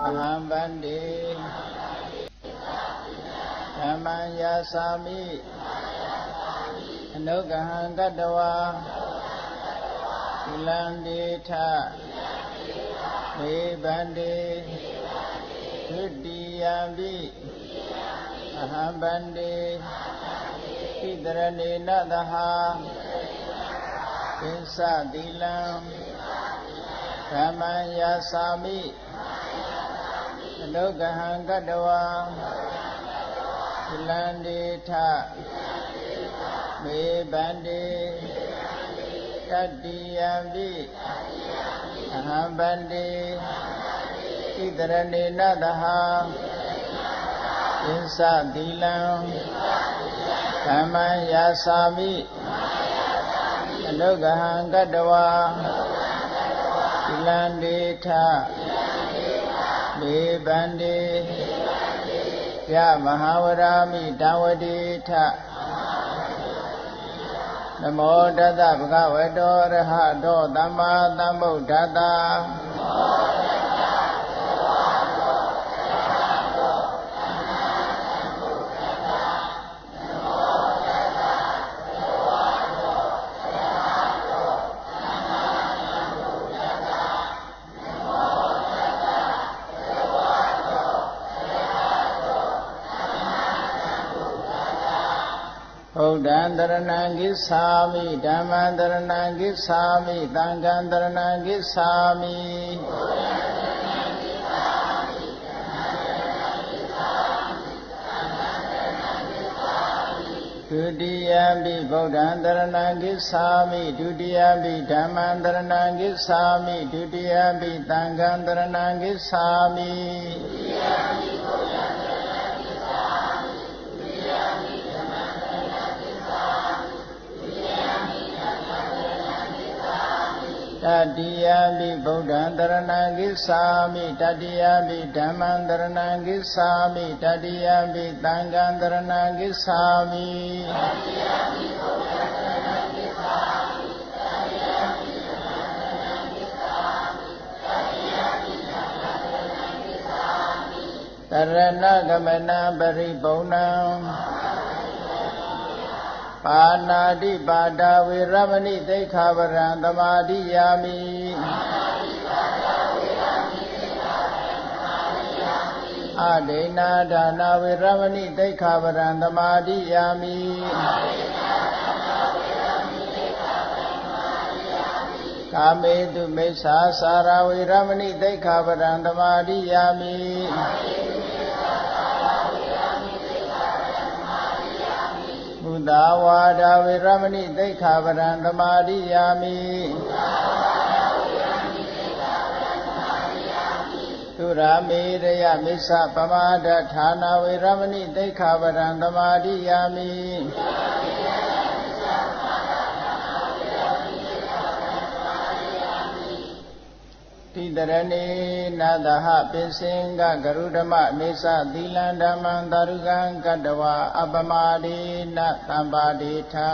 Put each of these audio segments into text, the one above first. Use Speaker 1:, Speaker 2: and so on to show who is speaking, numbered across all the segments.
Speaker 1: aham bande dhammang yasami anuggaham gattva ilandetha me bande Dudiyambi aham bande Tidranena daha Pinsa dilam Dhammang yasami Anuggaham gattva Ilandetha Me bande Dudiyambi aham bande Tidranena daha Pinsa dilam Dhammang yasami Anuggaham gattva Ilandetha Me bande Ya Mahavarami Dawadetha Namo Tassa Bhagavato Arahato Samma Sambuddhassa Buddhaṃ Saranam Gissāmi Dhammaṃ Saranam Gissāmi Saṅඝaṃ Saranam Gissāmi Dutiyampi Buddhaṃ Saranam Gissāmi Dutiyampi Dhammaṃ Saranam Gissāmi Dutiyampi Saṅඝaṃ Saranam Gissāmi Tatiyampi Buddhaṃ Saranam Gissāmi Tatiyampi Dhammam Saranam Gissāmi Tatiyampi Saṅඝaṃ Saranam Gissāmi Tarana Gamana Paripurnaṃ Panadi Pada Viramani Dekhavaraṃ Samadhiyāmi Adena Dana Viramani Dekhavaraṃ Samadhiyāmi Kametu Mesa Sara Viramani Dekhavaraṃ Samadhiyāmi Dāvāda Viramani Dekhavaraṃ Samadhiyāmi Turamiraya Misa Pamada Thana Viramani Dekhavaraṃ Samadhiyāmi Tidarane Nadaha Pisinga Garudama Misa Dilaṃ Dhammam Darugaṃ Gattva Apamadena Sampāditha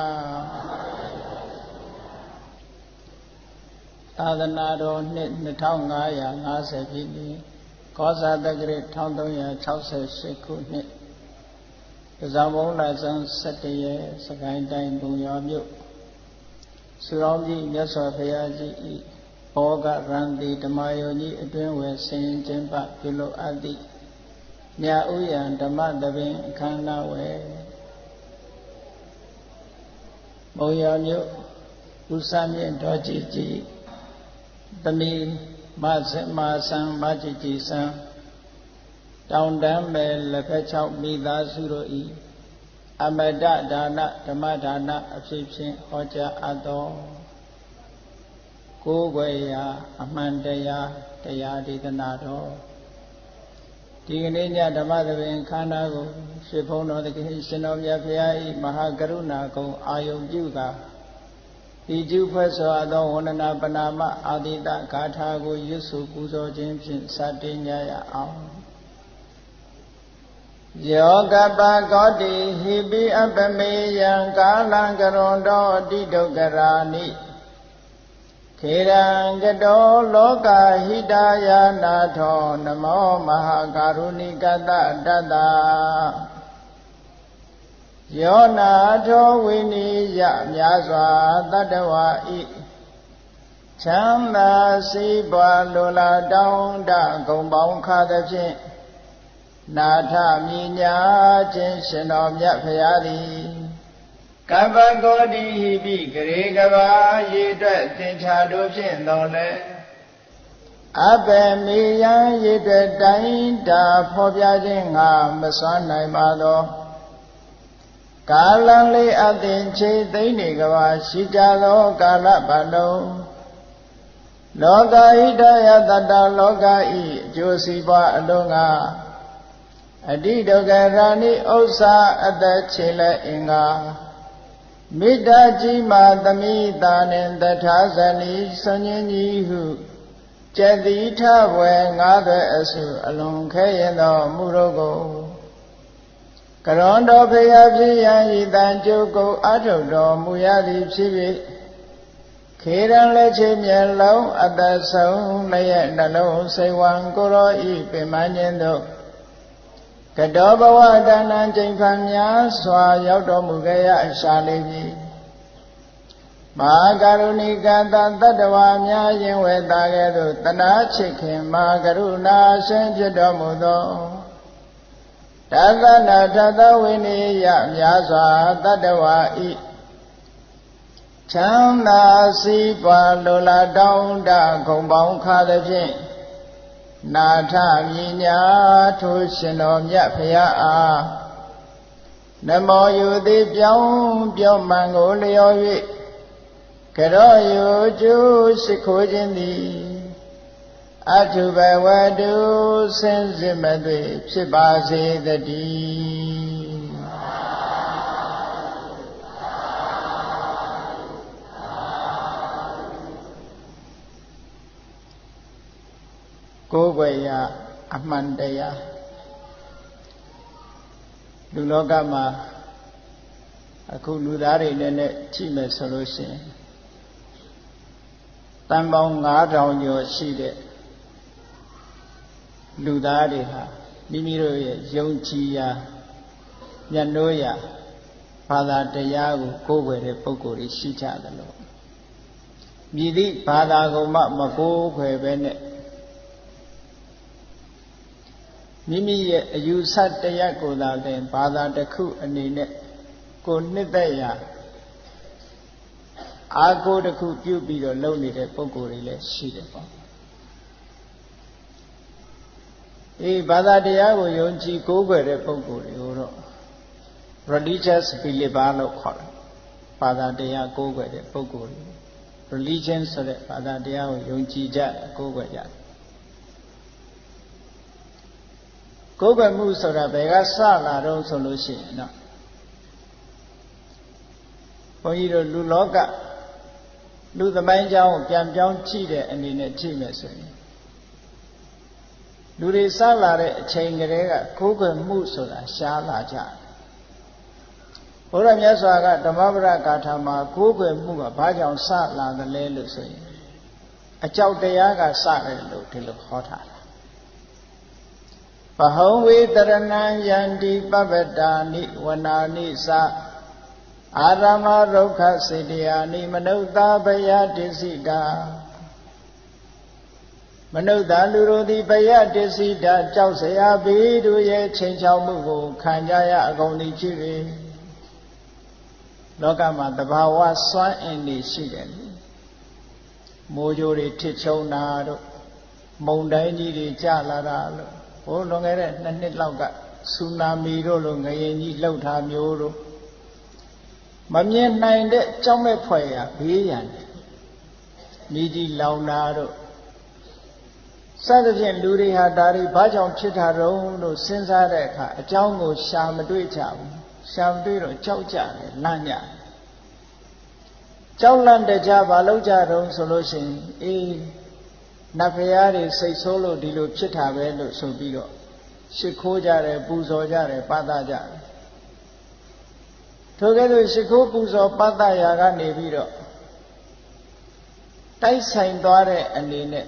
Speaker 1: Thādana Roနှစ် 2550 ပြည့်နှစ်ကောဇာတက္ကရာ1368ခုနှစ်တဇောင်းဘုံလဆန်း17ရက်စကိုင်းတိုင်းဘုံရွာမြို့စုတော်ကြီးမြတ်စွာဘုရားကြီးဤဘောဂရန္တိဓမ္မယုံကြီးအတွင်းဝယ်ဆင်ကျင်းပပြုလုပ်အပ်သည့်မြတ်ဥယျာဉ်ဓမ္မသဘင်အခမ်းအနားဝယ်ဘုံရွာမြို့ဥစ္စာမြင့်တော်ကြီးကြီးသမီးမဆင်မာဆံမကြီးကြီးဆံတောင်တန်းပဲလက်ဖက်ချောက်မိသားစုတို့ဤအမတဒါနဓမ္မဒါနအဖြစ်ဖြင့်ဟောကြားအပ်သောကိုယ်ွယ်ရာအမှန်တရားဒေသနာတော်ဒီကနေ့ညဓမ္မသဘင်ခန္ဓာကိုရွှေဘုံတော်တခင်ရှင်တော်မြတ်ဖရာဤမဟာကရုဏာကုံအာယုံပြုကာဒီကျူဖွဲ့စွာသောဝန္ဒနာပနာမအာတိတဂါထာကိုရွတ်ဆိုပူဇော်ခြင်းဖြင့်စတင်ကြရအောင်ယောကပကောတိဟိပိအပမေယံကာလံကရွန်တော်တိဒုက္ခရာနိ ခေရံကတောလောကဟိတယာနာထောနမောမဟာကာရုဏိကတတတ္တယောနာထောဝိနိယမြာစွာတတ္တဝါဤချမ်းသာစီးပွားလိုလားတောင်းတဂုံပေါင်းခါသဖြင့်နာထမြညာခြင်းရှင်တော်မြတ်ဖရာသည်ကပ္ပဂေါတိဟိပိဂရေကဘာရေအတွက်သင်္ချာတို့ဖြင့်တော်လဲအဘေမေယံရေအတွက်တိုင်းတာဖော်ပြခြင်းငါမစွမ်းနိုင်ပါသောကာလံလေးအသင်ချေသိမ့်နေကဘာရှိကြသောကာလပတ်လုံးလောကဟိတယတတလောကဤအကျိုးစီးပွားအလုံးကအတိဒုက္ခရာနိဥစ္စာအသက်ချေလက်အင်္ဂါမေတ္တာကြီးမာသမိတာနှင့်တထာဇနီဆွန်ញင်းကြီးဟုကျက်တိထဝေငါးသွဲအစုအလွန်ခဲရင်သောမူတို့ကိုကရွန်တော်ဖရာဖြစ်ရန်ဤတန်ကျုပ်ကိုအထုတ်တော်မူရသည်ဖြစ်၍ခေရန်လက်ချေမျက်လုံးအသက်ဆုံးလည်းရဲ့နှလုံးစိတ်ဝံကိုရောဤပင်မခြင်းတို့ကတောဘဝတဏ္ဏကျိန်ဖန်များစွာရောက်တော်မူခဲ့ရရှာလေးပြီမဟာကရုဏိကတတတ္တဝါများရင်ဝေတာကဲ့သို့တနာချစ်ခင်မဟာကရုဏာရှင်ဖြစ်တော်မူသောတသနာထသဝိနိယများစွာတတ္တဝါဤချမ်းသာစီးပွားလိုလားတောင်းတဂုံပေါင်းခါသဖြင့်နာထမြညာထိုရှင်တော်မြတ်ဖရာအားနမောယုတိပြောင်းပြောမှန်ကိုလျော်၍ကရောယုကျိုးရှိခိုးခြင်းသည်အထုဘဝတုစင်စစ်မသွေဖြစ်ပါစေတည်းကိုယ်ွယ်ရာအမှန်တရားလူလောကမှာအခုလူသားတွေနဲ့ကြည့်မယ်ဆိုလို့ရှိရင်တန်ပေါင်း9000ကျော်ရှိတဲ့လူသားတွေဟာမိမိတို့ရဲ့ယုံကြည်ရာမျက်နှိုးရာဘာသာတရားကိုကိုးကွယ်တဲ့ပုဂ္ဂိုလ်တွေရှိကြတယ်လို့မြည်သည့်ဘာသာကိုမှမကိုးကွယ်ပဲနဲ့မိမိရဲ့အယူဆတရားကိုသာလျှင်ဘာသာတစ်ခုအနေနဲ့ကိုနှစ်သက်ရာအာကိုတစ်ခုပြုပြီးတော့လုပ်နေတဲ့ပုဂ္ဂိုလ်တွေလည်းရှိတယ်ပေါ့ဘာသာတရားကိုယုံကြည်ကိုးကွယ်တဲ့ပုဂ္ဂိုလ်တွေကိုတော့ religious believer လို့ခေါ်တယ်ဘာသာတရားကိုးကွယ်တဲ့ပုဂ္ဂိုလ်တွေ religion ဆိုတဲ့ဘာသာတရားကိုယုံကြည်ကြကိုးကွယ်ကြကိုးကွယ်မှုဆိုတာဘယ်ကစလာတော့ဆိုလို့ရှိရင်တော့ဘုန်းကြီးတို့လူလောကလူသမိုင်းကြောင်းပြန်ပြောင်းကြည့်တဲ့အနေနဲ့ကြည့်မယ်ဆိုရင်လူတွေစလာတဲ့အချိန်ကလေးကကိုးကွယ်မှုဆိုတာရှားလာကြတယ်ဘုရားမြတ်စွာကဓမ္မပဒဂါထာမှာကိုးကွယ်မှုကဘာကြောင့်စလာသလဲလို့ဆိုရင်အကြောက်တရားကစတယ်လို့ဒီလိုဟောထားတာပဟံဝေတရဏံယန္တိပပ္ပတာနိဝနာနိသအာရမရုက္ခစေတယာနိမနုဿဘယတိစိတာမနုဿလူတို့သည်ဘယတိစိတာကြောက်เสียဘေးတို့ရဲ့ချိန်ချောက်မှုကိုခံကြရအကုန်သည်ဖြစ်၍လောကမှာတဘာဝစွမ်းအင်တွေရှိတယ်မိုးကြိုးတွေထစ်ချုံတာတို့မုန်တိုင်းကြီးတွေကျလာတာလို့ဟိုလွန်ခဲ့တဲ့2နှစ်လောက်ကဆူနာမီတို့လိုငရင်ကြီးလှုပ်ထားမျိုးတို့မမြင်နိုင်တဲ့ကြောက်မဲ့ဖွယ်ရာဘေးရန်မိကြီးလောင်တာတို့စသဖြင့်လူတွေဟာဒါတွေဘာကြောင့်ဖြစ်တာတုံးလို့စဉ်းစားတဲ့အခါအကြောင်းကိုရှာမတွေ့ကြဘူးရှာမတွေ့တော့ကြောက်ကြတယ်လန့်ကြတယ်ကြောက်လန့်တကြဘာလို့ကြတုံးဆိုလို့ရှိရင်နတ်ဖရာတွေစိတ်ဆိုးလို့ဒီလိုဖြစ်တာပဲလို့ဆိုပြီးတော့ရှ िख ိုးကြတယ်ပူဇော်ကြတယ်ပသကြတယ်ထိုကဲ့သို့ရှ िख ိုးပူဇော်ပသရာကနေပြီးတော့ တိုက်ဆိုင်သွားတဲ့အနေနဲ့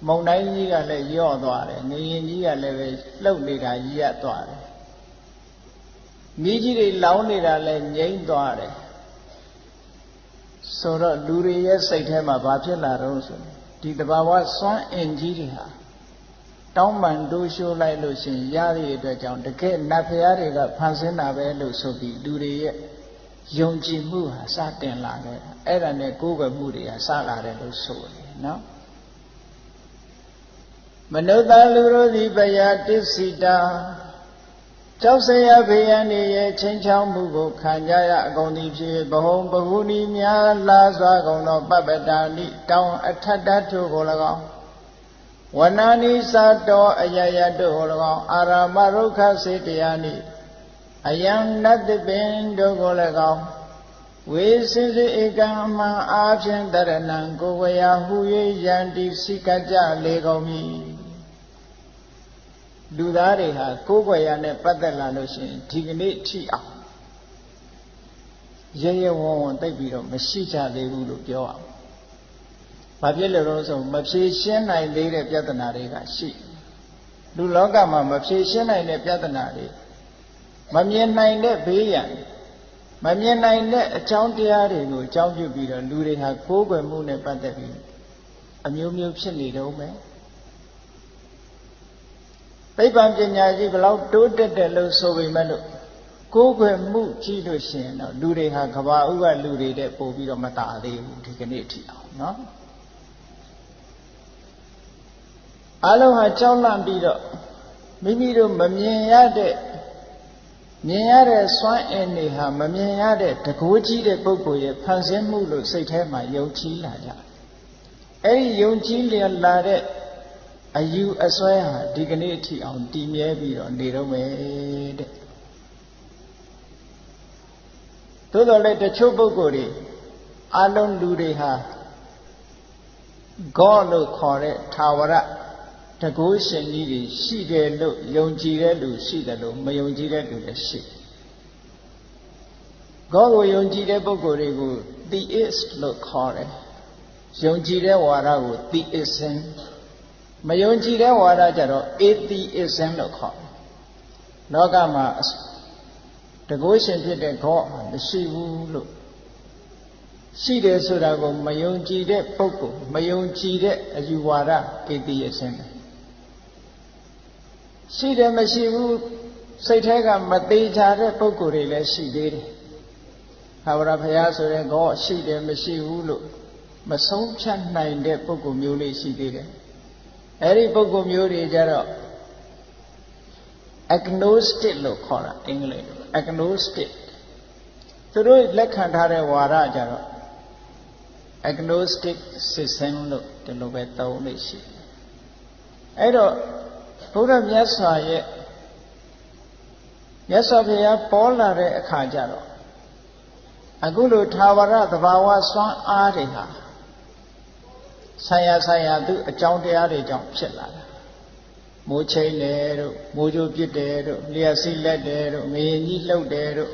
Speaker 1: မုန်တိုင်းကြီးကလည်းယော့သွားတယ်ငရင်ကြီးကလည်းပဲလှုပ်နေတာရပ်သွားတယ်မိကြီးတွေလောင်းနေတာလည်းငြိမ့်သွားတယ်ဆိုတော့လူတွေရဲ့စိတ်ထဲမှာဘာဖြစ်လာတော့ဆိုဒီတဘာဝစွမ်းအင်ကြီးတွေဟာတောင်းပန်တိုးရှိုးလိုက်လို့ရှိရင်ရတဲ့အတွက်ကြောင့်တကယ်နတ်ဖျားတွေကဖန်ဆင်းတာပဲလို့ဆိုပြီးလူတွေရဲ့ယုံကြည်မှုဟာစတင်လာခဲ့တာအဲ့ဒါနဲ့ကိုယ်ကွယ်မှုတွေဟာစလာတယ်လို့ဆိုတယ်နော်မနုဿလူတို့သည်ပယတစ္ဆိတာကြောက်စရာဘေးရန်တွေရဲ့ချင်းချောင်းမှုကိုခံကြရအကုန်သည်ဖြစ်ဘဟုံဘဟုနီများလာစွာကုန်သောပပ္ပတာနိတောင်းအထတ္တထုကို၎င်းဝနာနိသာတောအယယတို့ကို၎င်းအာရမရုခစေတရားနိအယံနတ္တပင်တို့ကို၎င်းဝေစိစိဧကံအမှန်အားဖြင့်တရဏံကိုဝေယဟု၍ယန္တိစိကကြလေကုန်မည်လူသားတွေဟာကိုယ်ွယ်ရနဲ့ပတ်သက်လာလို့ရှိရင်ဒီကနေ့ထိအောင်ရဲရဲဝံ့ဝံ့သိပ်ပြီးတော့မရှိကြသေးဘူးလို့ပြောအောင်ဘာဖြစ်လို့လဲဆိုမဖြေရှင်းနိုင်သေးတဲ့ပြဿနာတွေကရှိလူလောကမှာမဖြေရှင်းနိုင်တဲ့ပြဿနာတွေမမြင်နိုင်တဲ့ဘေးရန်မမြင်နိုင်တဲ့အကြောင်းတရားတွေကိုအကြောင်းပြုပြီးတော့လူတွေဟာကိုယ်ွယ်မှုနဲ့ပတ်သက်ပြီးအမျိုးမျိုးဖြစ်နေတော့မယ်သိပ္ပံပညာကြီးဘလောက်တိုးတက်တယ်လို့ဆိုပေမဲ့လို့ကိုယ်ွယ်မှုကြီးလို့ရှိရင်တော့လူတွေဟာကဘာဥကလူတွေတဲ့ပို့ပြီးတော့မတာသေးဘူးဒီကနေ့ထိအောင်နော်အလုံးဟာကြောက်လန့်ပြီးတော့မိမိတို့မမြင်ရတဲ့မြင်ရတဲ့စွမ်းအင်တွေဟာမမြင်ရတဲ့တကိုးကြီးတဲ့ပုဂ္ဂိုလ်ရဲ့ဖန်ဆင်းမှုလို့စိတ်ထဲမှာယုံကြည်လာကြအဲဒီယုံကြည်လာတဲ့အယူအဆွဲဟာဒီကနေ့အထိအောင်တည်မြဲပြီးတော့နေတော့မယ်တဲ့သို့တော်လည်းတချို့ပုဂ္ဂိုလ်တွေအလုံးလူတွေဟာGod လို့ခေါ်တဲ့ထာဝရတကုရှင်ကြီးတွေရှိတယ်လို့ယုံကြည်တဲ့လူရှိတယ်လို့မယုံကြည်တဲ့လူလည်းရှိGod ကိုယုံကြည်တဲ့ပုဂ္ဂိုလ်တွေကို theist လို့ခေါ်တယ်ယုံကြည်တဲ့ဝါဒကို theism မယုံကြည်တဲ့ဝါဒကြတော့ atheism လို့ခေါ်တယ်လောကမှာတကုရှင်ဖြစ်တဲ့ God မရှိဘူးလို့ရှိတယ်ဆိုတာကိုမယုံကြည်တဲ့ပုဂ္ဂိုလ်မယုံကြည်တဲ့အယူဝါဒ atheism ရှိတယ်မရှိဘူးစိတ်ထဲကမသေးချာတဲ့ပုဂ္ဂိုလ်တွေလည်းရှိသေးတယ်။ထာဝရဘုရားဆိုတဲ့Godရှိတယ်မရှိဘူးလို့မဆုံးဖြတ်နိုင်တဲ့ပုဂ္ဂိုလ်မျိုးလေးရှိသေးတယ်။အဲဒီပုဂ္ဂိုလ်မျိုးတွေကြတော့ agnostic လို့ခေါ်တာအင်္ဂလိပ်လို agnostic သူတို့လက်ခံထားတဲ့ဝါဒကြတော့ agnostic system လို့ဒီလိုပဲသုံးလို့ရှိတယ်။အဲ့တော့ဘုရားမြတ်စွာရဲ့မြတ်စွာဘုရားပေါ်လာတဲ့အခါကျတော့အခုလိုထာဝရသဘာဝစွမ်းအားတွေဟာဆိုင်ရာသူအကြောင်းတရားတွေကြောင့်ဖြစ်လာတာမိုးချိန်တယ်တို့မိုးကြိုးပစ်တယ်တို့လျှက်စီးလက်တယ်တို့ငရင်ကြီးလှုပ်တယ်တို့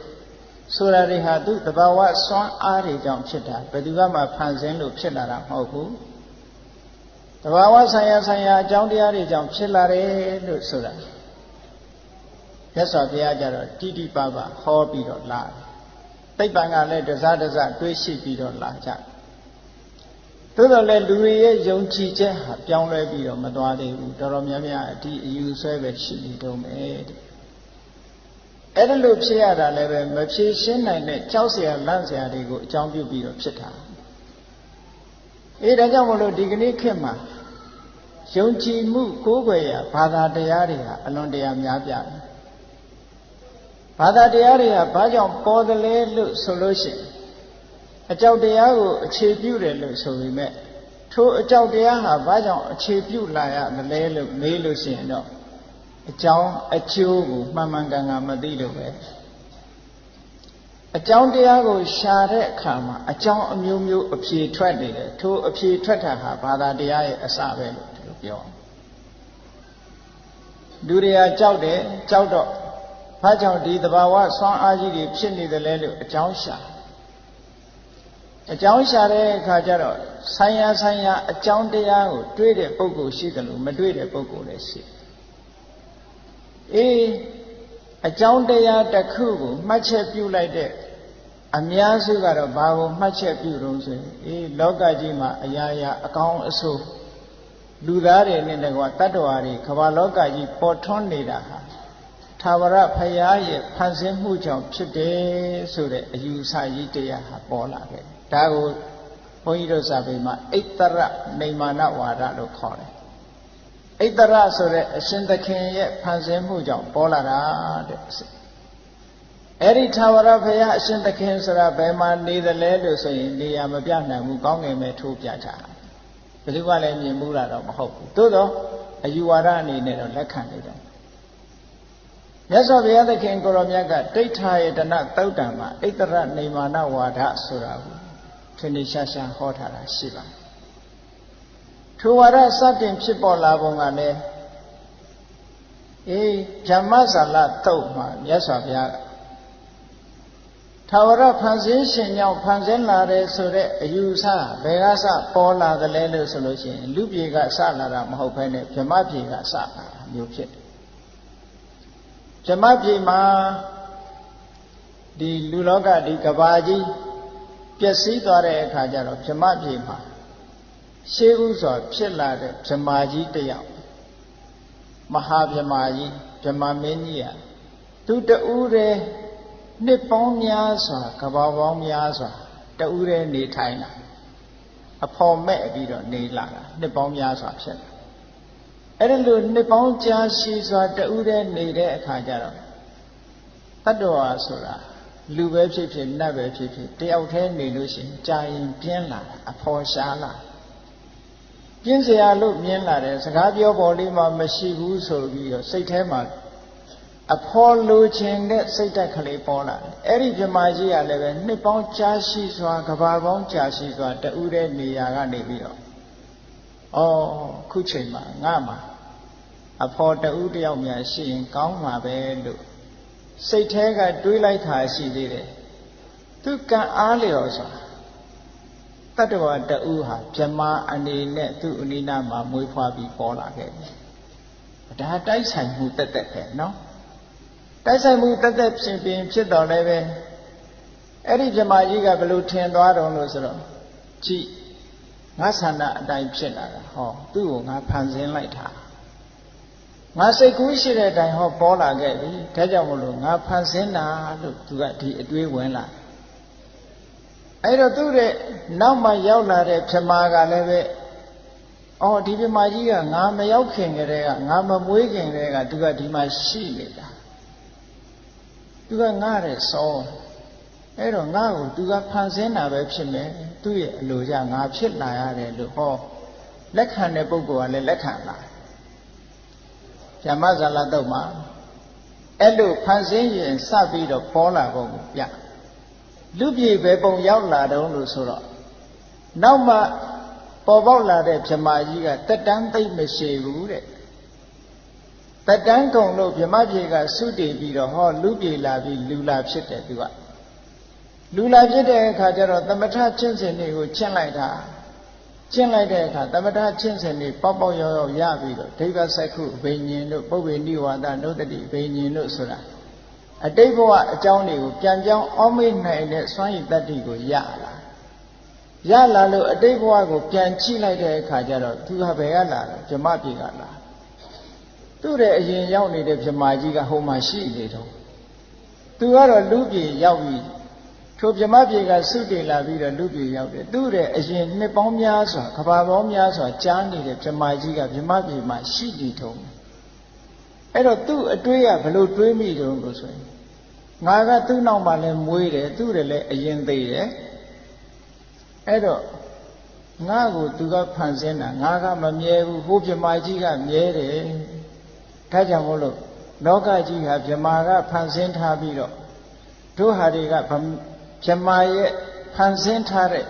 Speaker 1: ဆိုတာတွေဟာသူသဘာဝစွမ်းအားတွေကြောင့်ဖြစ်တာဘယ်သူမှဖန်ဆင်းလို့ဖြစ်လာတာမဟုတ်ဘူးသဘာဝဆိုင်ရာအကြောင်းတရားတွေကြောင့်ဖြစ်လာတယ်လို့ဆိုတာမြတ်စွာဘုရားကြတော့တိတိပပဟောပြီးတော့လာတယ်သိပ္ပံကလည်းတစားတွေးရှိပြီးတော့လာကြသို့တော်လည်းလူတွေရဲ့ယုံကြည်ချက်ဟာပြောင်းလဲပြီးတော့မသွားသေးဘူးတော်တော်များများဒီအယူဆွဲပဲရှိနေတော့မယ်တဲ့အဲ့ဒါလို့ဖြစ်ရတာလည်းပဲမဖြေရှင်းနိုင်တဲ့ကြောက်เสียလန့်เสียတွေကိုအကြောင်းပြုပြီးတော့ဖြစ်တာဒါကြောင့်မလို့ဒီကနေ့ခေတ်မှာယုံကြည်မှုကိုးကွယ်ရာဘာသာတရားတွေဟာအလွန်တရာများပြားတယ်ဘာသာတရားတွေဟာဘာကြောင့်ပေါ်တယ်လဲလို့ဆိုလို့ရှိရင်အကြောက်တရားကိုအခြေပြုတယ်လို့ဆိုပေမဲ့ထိုအကြောက်တရားဟာဘာကြောင့်အခြေပြုလာရတယ်လဲလို့မေးလို့ရှိရင်တော့အကြောင်းအကျိုးကိုမှန်မှန်ကန်ကန်မသိလို့ပဲအကြောင်းတရားကိုရှာတဲ့အခါမှာအကြောင်းအမျိုးမျိုးအဖြေထွက်နေတယ်ထိုအဖြေထွက်တာဟာဘာသာတရားရဲ့အစပဲလို့ဒီလိုပြောလူတွေကကြောက်တယ်ကြောက်တော့ဘာကြောင့်ဒီသဘာဝဆွမ်းအားကြီးတွေဖြစ်နေတယ်လဲလို့အကြောင်း အကြောင်းရှာတဲ့အခါကျတော့ဆိုင်ရာအကြောင်းတရားကိုတွေးတဲ့ပုဂ္ဂိုလ်ရှိတယ်လို့မတွေးတဲ့ပုဂ္ဂိုလ်လည်းရှိအကြောင်းတရားတစ်ခုကိုမှတ်ချက်ပြုလိုက်တဲ့အများစုကတော့ဘာကိုမှတ်ချက်ပြုလို့ဆိုရင်လောကကြီးမှာအရာရာအကောင်းအဆိုးလူသားတွေနဲ့တကွာတတ္တဝါတွေကမ္ဘာလောကကြီးပေါ်ထွန်းနေတာဟာထာဝရဘုရားရဲ့ဖန်ဆင်းမှုကြောင့်ဖြစ်တယ်ဆိုတဲ့အယူဆကြီးတရားဟာပေါ်လာခဲ့ဒါကိုဘုန်းကြီးတို့စာပေမှာအိတ္တရနေမာနဝါဒလို့ခေါ်တယ်အိတ္တရဆိုတဲ့အရှင်သခင်ရဲ့ဖန်ဆင်းမှုကြောင့်ပေါ်လာတာတဲ့အဲ့ဒီထာဝရဘုရားအရှင်သခင်ဆိုတာဘယ်မှာနေသလဲလို့ဆိုရင်နေရာမပြနိုင်ဘူးကောင်းငယ်မဲ့ထိုးပြချဘယ်သူကလည်းမြင်မှုတာတော့မဟုတ်ဘူးသို့တော့အယူဝါဒအနေနဲ့တော့လက်ခံနေတယ်မြတ်စွာဘုရားသခင်ကိုရောမြတ်ကဒိဋ္ဌာယတနာသုတ်တံမှာအိတ္တရနေမာနဝါဒဆိုတာကိုထင်ထင်ရှားရှားဟောထားတာရှိပါတယ်ထိုဝါဒစတင်ဖြစ်ပေါ်လာပုံကလည်းဓမ္မဇာလသုတ်မှာမြတ်စွာဘုရားထာဝရဖန်ဆင်းရှင်ကြောင့်ဖန်ဆင်းလာတယ်ဆိုတဲ့အယူဆဘယ်ကစပေါ်လာသလဲလို့ဆိုလို့ရှိရင်လူပြေကစလာတာမဟုတ်ဘဲနဲ့ဗြဟ္မပြေကစလာတာမျိုးဖြစ်တယ်ဗြဟ္မပြေမှာဒီလူလောကဒီကဘာကြီးပျက်စီးသွားတဲ့အခါကျတော့ဗြဟ္မပြေမှာရှေးဥစွာဖြစ်လာတဲ့ဗြဟ္မာကြီးတယောက်မဟာဗြဟ္မာကြီးဗြဟ္မာမင်းကြီးอ่ะသူတူးတဲ့နှစ်ပေါင်းများစွာကဘာပေါင်းများစွာတူးတဲ့နေထိုင်လာအဖော်မဲ့ပြီးတော့နေလာတာနှစ်ပေါင်းများစွာဖြစ်လာအဲ့ဒါလို့နှစ်ပေါင်းကြာရှည်စွာတူးတဲ့နေတဲ့အခါကျတော့တတ္တဝါဆိုတာလူပဲဖြစ်ဖြစ်နတ်ပဲဖြစ်ဖြစ်တယောက်တည်းနေလို့ရှိရင်ကြာရင်ပြင်းလာအဖော်ရှားလာပြင်းစရာလို့မြင်လာတယ်စကားပြောပေါ်လေးမှမရှိဘူးဆိုပြီးတော့စိတ်ထဲမှာအဖော်လိုချင်တဲ့စိတ်ဓာတ်ကလေးပေါ်လာတယ်အဲ့ဒီဗြဟ္မာကြီးကလည်းပဲနှစ်ပေါင်းကြာရှိစွာကဘာပေါင်းကြာရှိစွာတူးတဲ့နေရာကနေပြီးတော့ခုချိန်မှာငါမှာအဖော်တူးတယောက်များရှိရင်ကောင်းမှာပဲလို့စိတ်ထဲကတွေးလိုက်တာရှိသေးတယ်သူကံအားလျော်စွာတတ္တဝါတူဟာဗြဟ္မာအနေနဲ့သူ့အနိနာမှာမွေးဖွားပြီးပေါ်လာခဲ့တယ်ဒါတိုက်ဆိုင်မှုတက်တက်ပဲနော်တိုက်ဆိုင်မှုတက်တက်ဖြစ်တော်လည်းပဲအဲ့ဒီဗြဟ္မာကြီးကဘယ်လိုထင်သွားတော့လို့ဆိုတော့ကြည့်ငါဆန္ဒအတိုင်းဖြစ်လာတာသူ့ကိုငါဖန်ဆင်းလိုက်တာငါစိတ်ကူးရှိတဲ့အတိုင်းပေါ်လာခဲ့ပြီဒါကြောင့်မလို့ငါဖန်ဆင်းတာလို့သူကဒီအတွေးဝင်လာအဲ့တော့သူ့ရဲ့နောက်မှရောက်လာတဲ့ဗြဟ္မာကလည်းပဲဒီဗြဟ္မာကြီးကငါမရောက်ခင်ကတည်းကငါမမွေးခင်ကတည်းကသူကဒီမှာရှိနေတာသူကငါတဲ့စောအဲ့တော့ငါ့ကိုသူကဖန်ဆင်းတာပဲဖြစ်မယ်သူ့ရဲ့အလိုကြငါဖြစ်လာရတယ်လို့လက်ခံတဲ့ပုဂ္ဂိုလ်ကလည်းလက်ခံလာဓမ္မဇာလတုတ်မှာအဲ့လိုဖန်ဆင်းရင်စပြီးတော့ပေါ်လာပုံကိုပြလူပြေပဲပုံရောက်လာတော့လို့ဆိုတော့နောက်မှပေါ်ပေါက်လာတဲ့ဗြဟ္မာကြီးကတက်တန်းသိမ့်မရှိဘူးတဲ့တက်တန်းကုံလို့ဗြဟ္မပြေကသုတည်ပြီးတော့လူပြေလာပြီးလူလာဖြစ်တယ်သူကလူလာဖြစ်တဲ့အခါကျတော့သမထချင်းစဉ်တွေကိုကျင့်လိုက်တာကျင့်လိုက်တဲ့အခါသမထချင်းစဉ်တွေပေါက်ပေါက်ရောက်ရောက်ရပြီးတော့ဒိဗ္ဗစက္ခုအဘိညာဉ်တို့ပုဗ္ဗေနိဝါဒနုတ္တိအဘိညာဉ်တို့ဆိုတာအတိတ်ဘဝအကြောင်းတွေကိုပြန်ပြောင်းအောက်မေ့နိုင်တဲ့စွမ်းရည်တတ္တိကိုရလာလို့အတိတ်ဘဝကိုပြန်ကြည့်လိုက်တဲ့အခါကျတော့သူဟာဘယ်ကလာလဲဗြဟ္မပြေကလာသူ့ရဲ့အရင်ရောက်နေတဲ့ဗြဟ္မာကြီးကဟိုမှာရှိနေတော့သူကတော့လူပြေရောက်ပြီးထိုဗြဟ္မပြေကသုတည်လာပြီးတော့လူပြေရောက်တယ်သူ့ရဲ့အရင်နှစ်ပေါင်းများစွာကဘာပေါင်းများစွာကြားနေတဲ့ဗြဟ္မာကြီးကဗြဟ္မပြေမှာရှိနေတော့အဲ့တော့သူ့အတွေးကဘယ်လိုတွေးမိတုံးလို့ဆိုရင်ငါကသူ့နောက်မှာလဲမွေးတယ်သူ့တယ်လဲအရင်သေးတယ်အဲ့တော့ငါ့ကိုသူကဖန်ဆင်းတာငါကမမြဲဘူးဟိုဗြဟ္မာကြီးကမြဲတယ်ဒါကြောင့်မို့လို့လောကကြီးကဗြဟ္မာကဖန်ဆင်းထားပြီးတော့တို့ဟာတွေကဗြဟ္မာရဲ့ဖန်ဆင်းထားတဲ့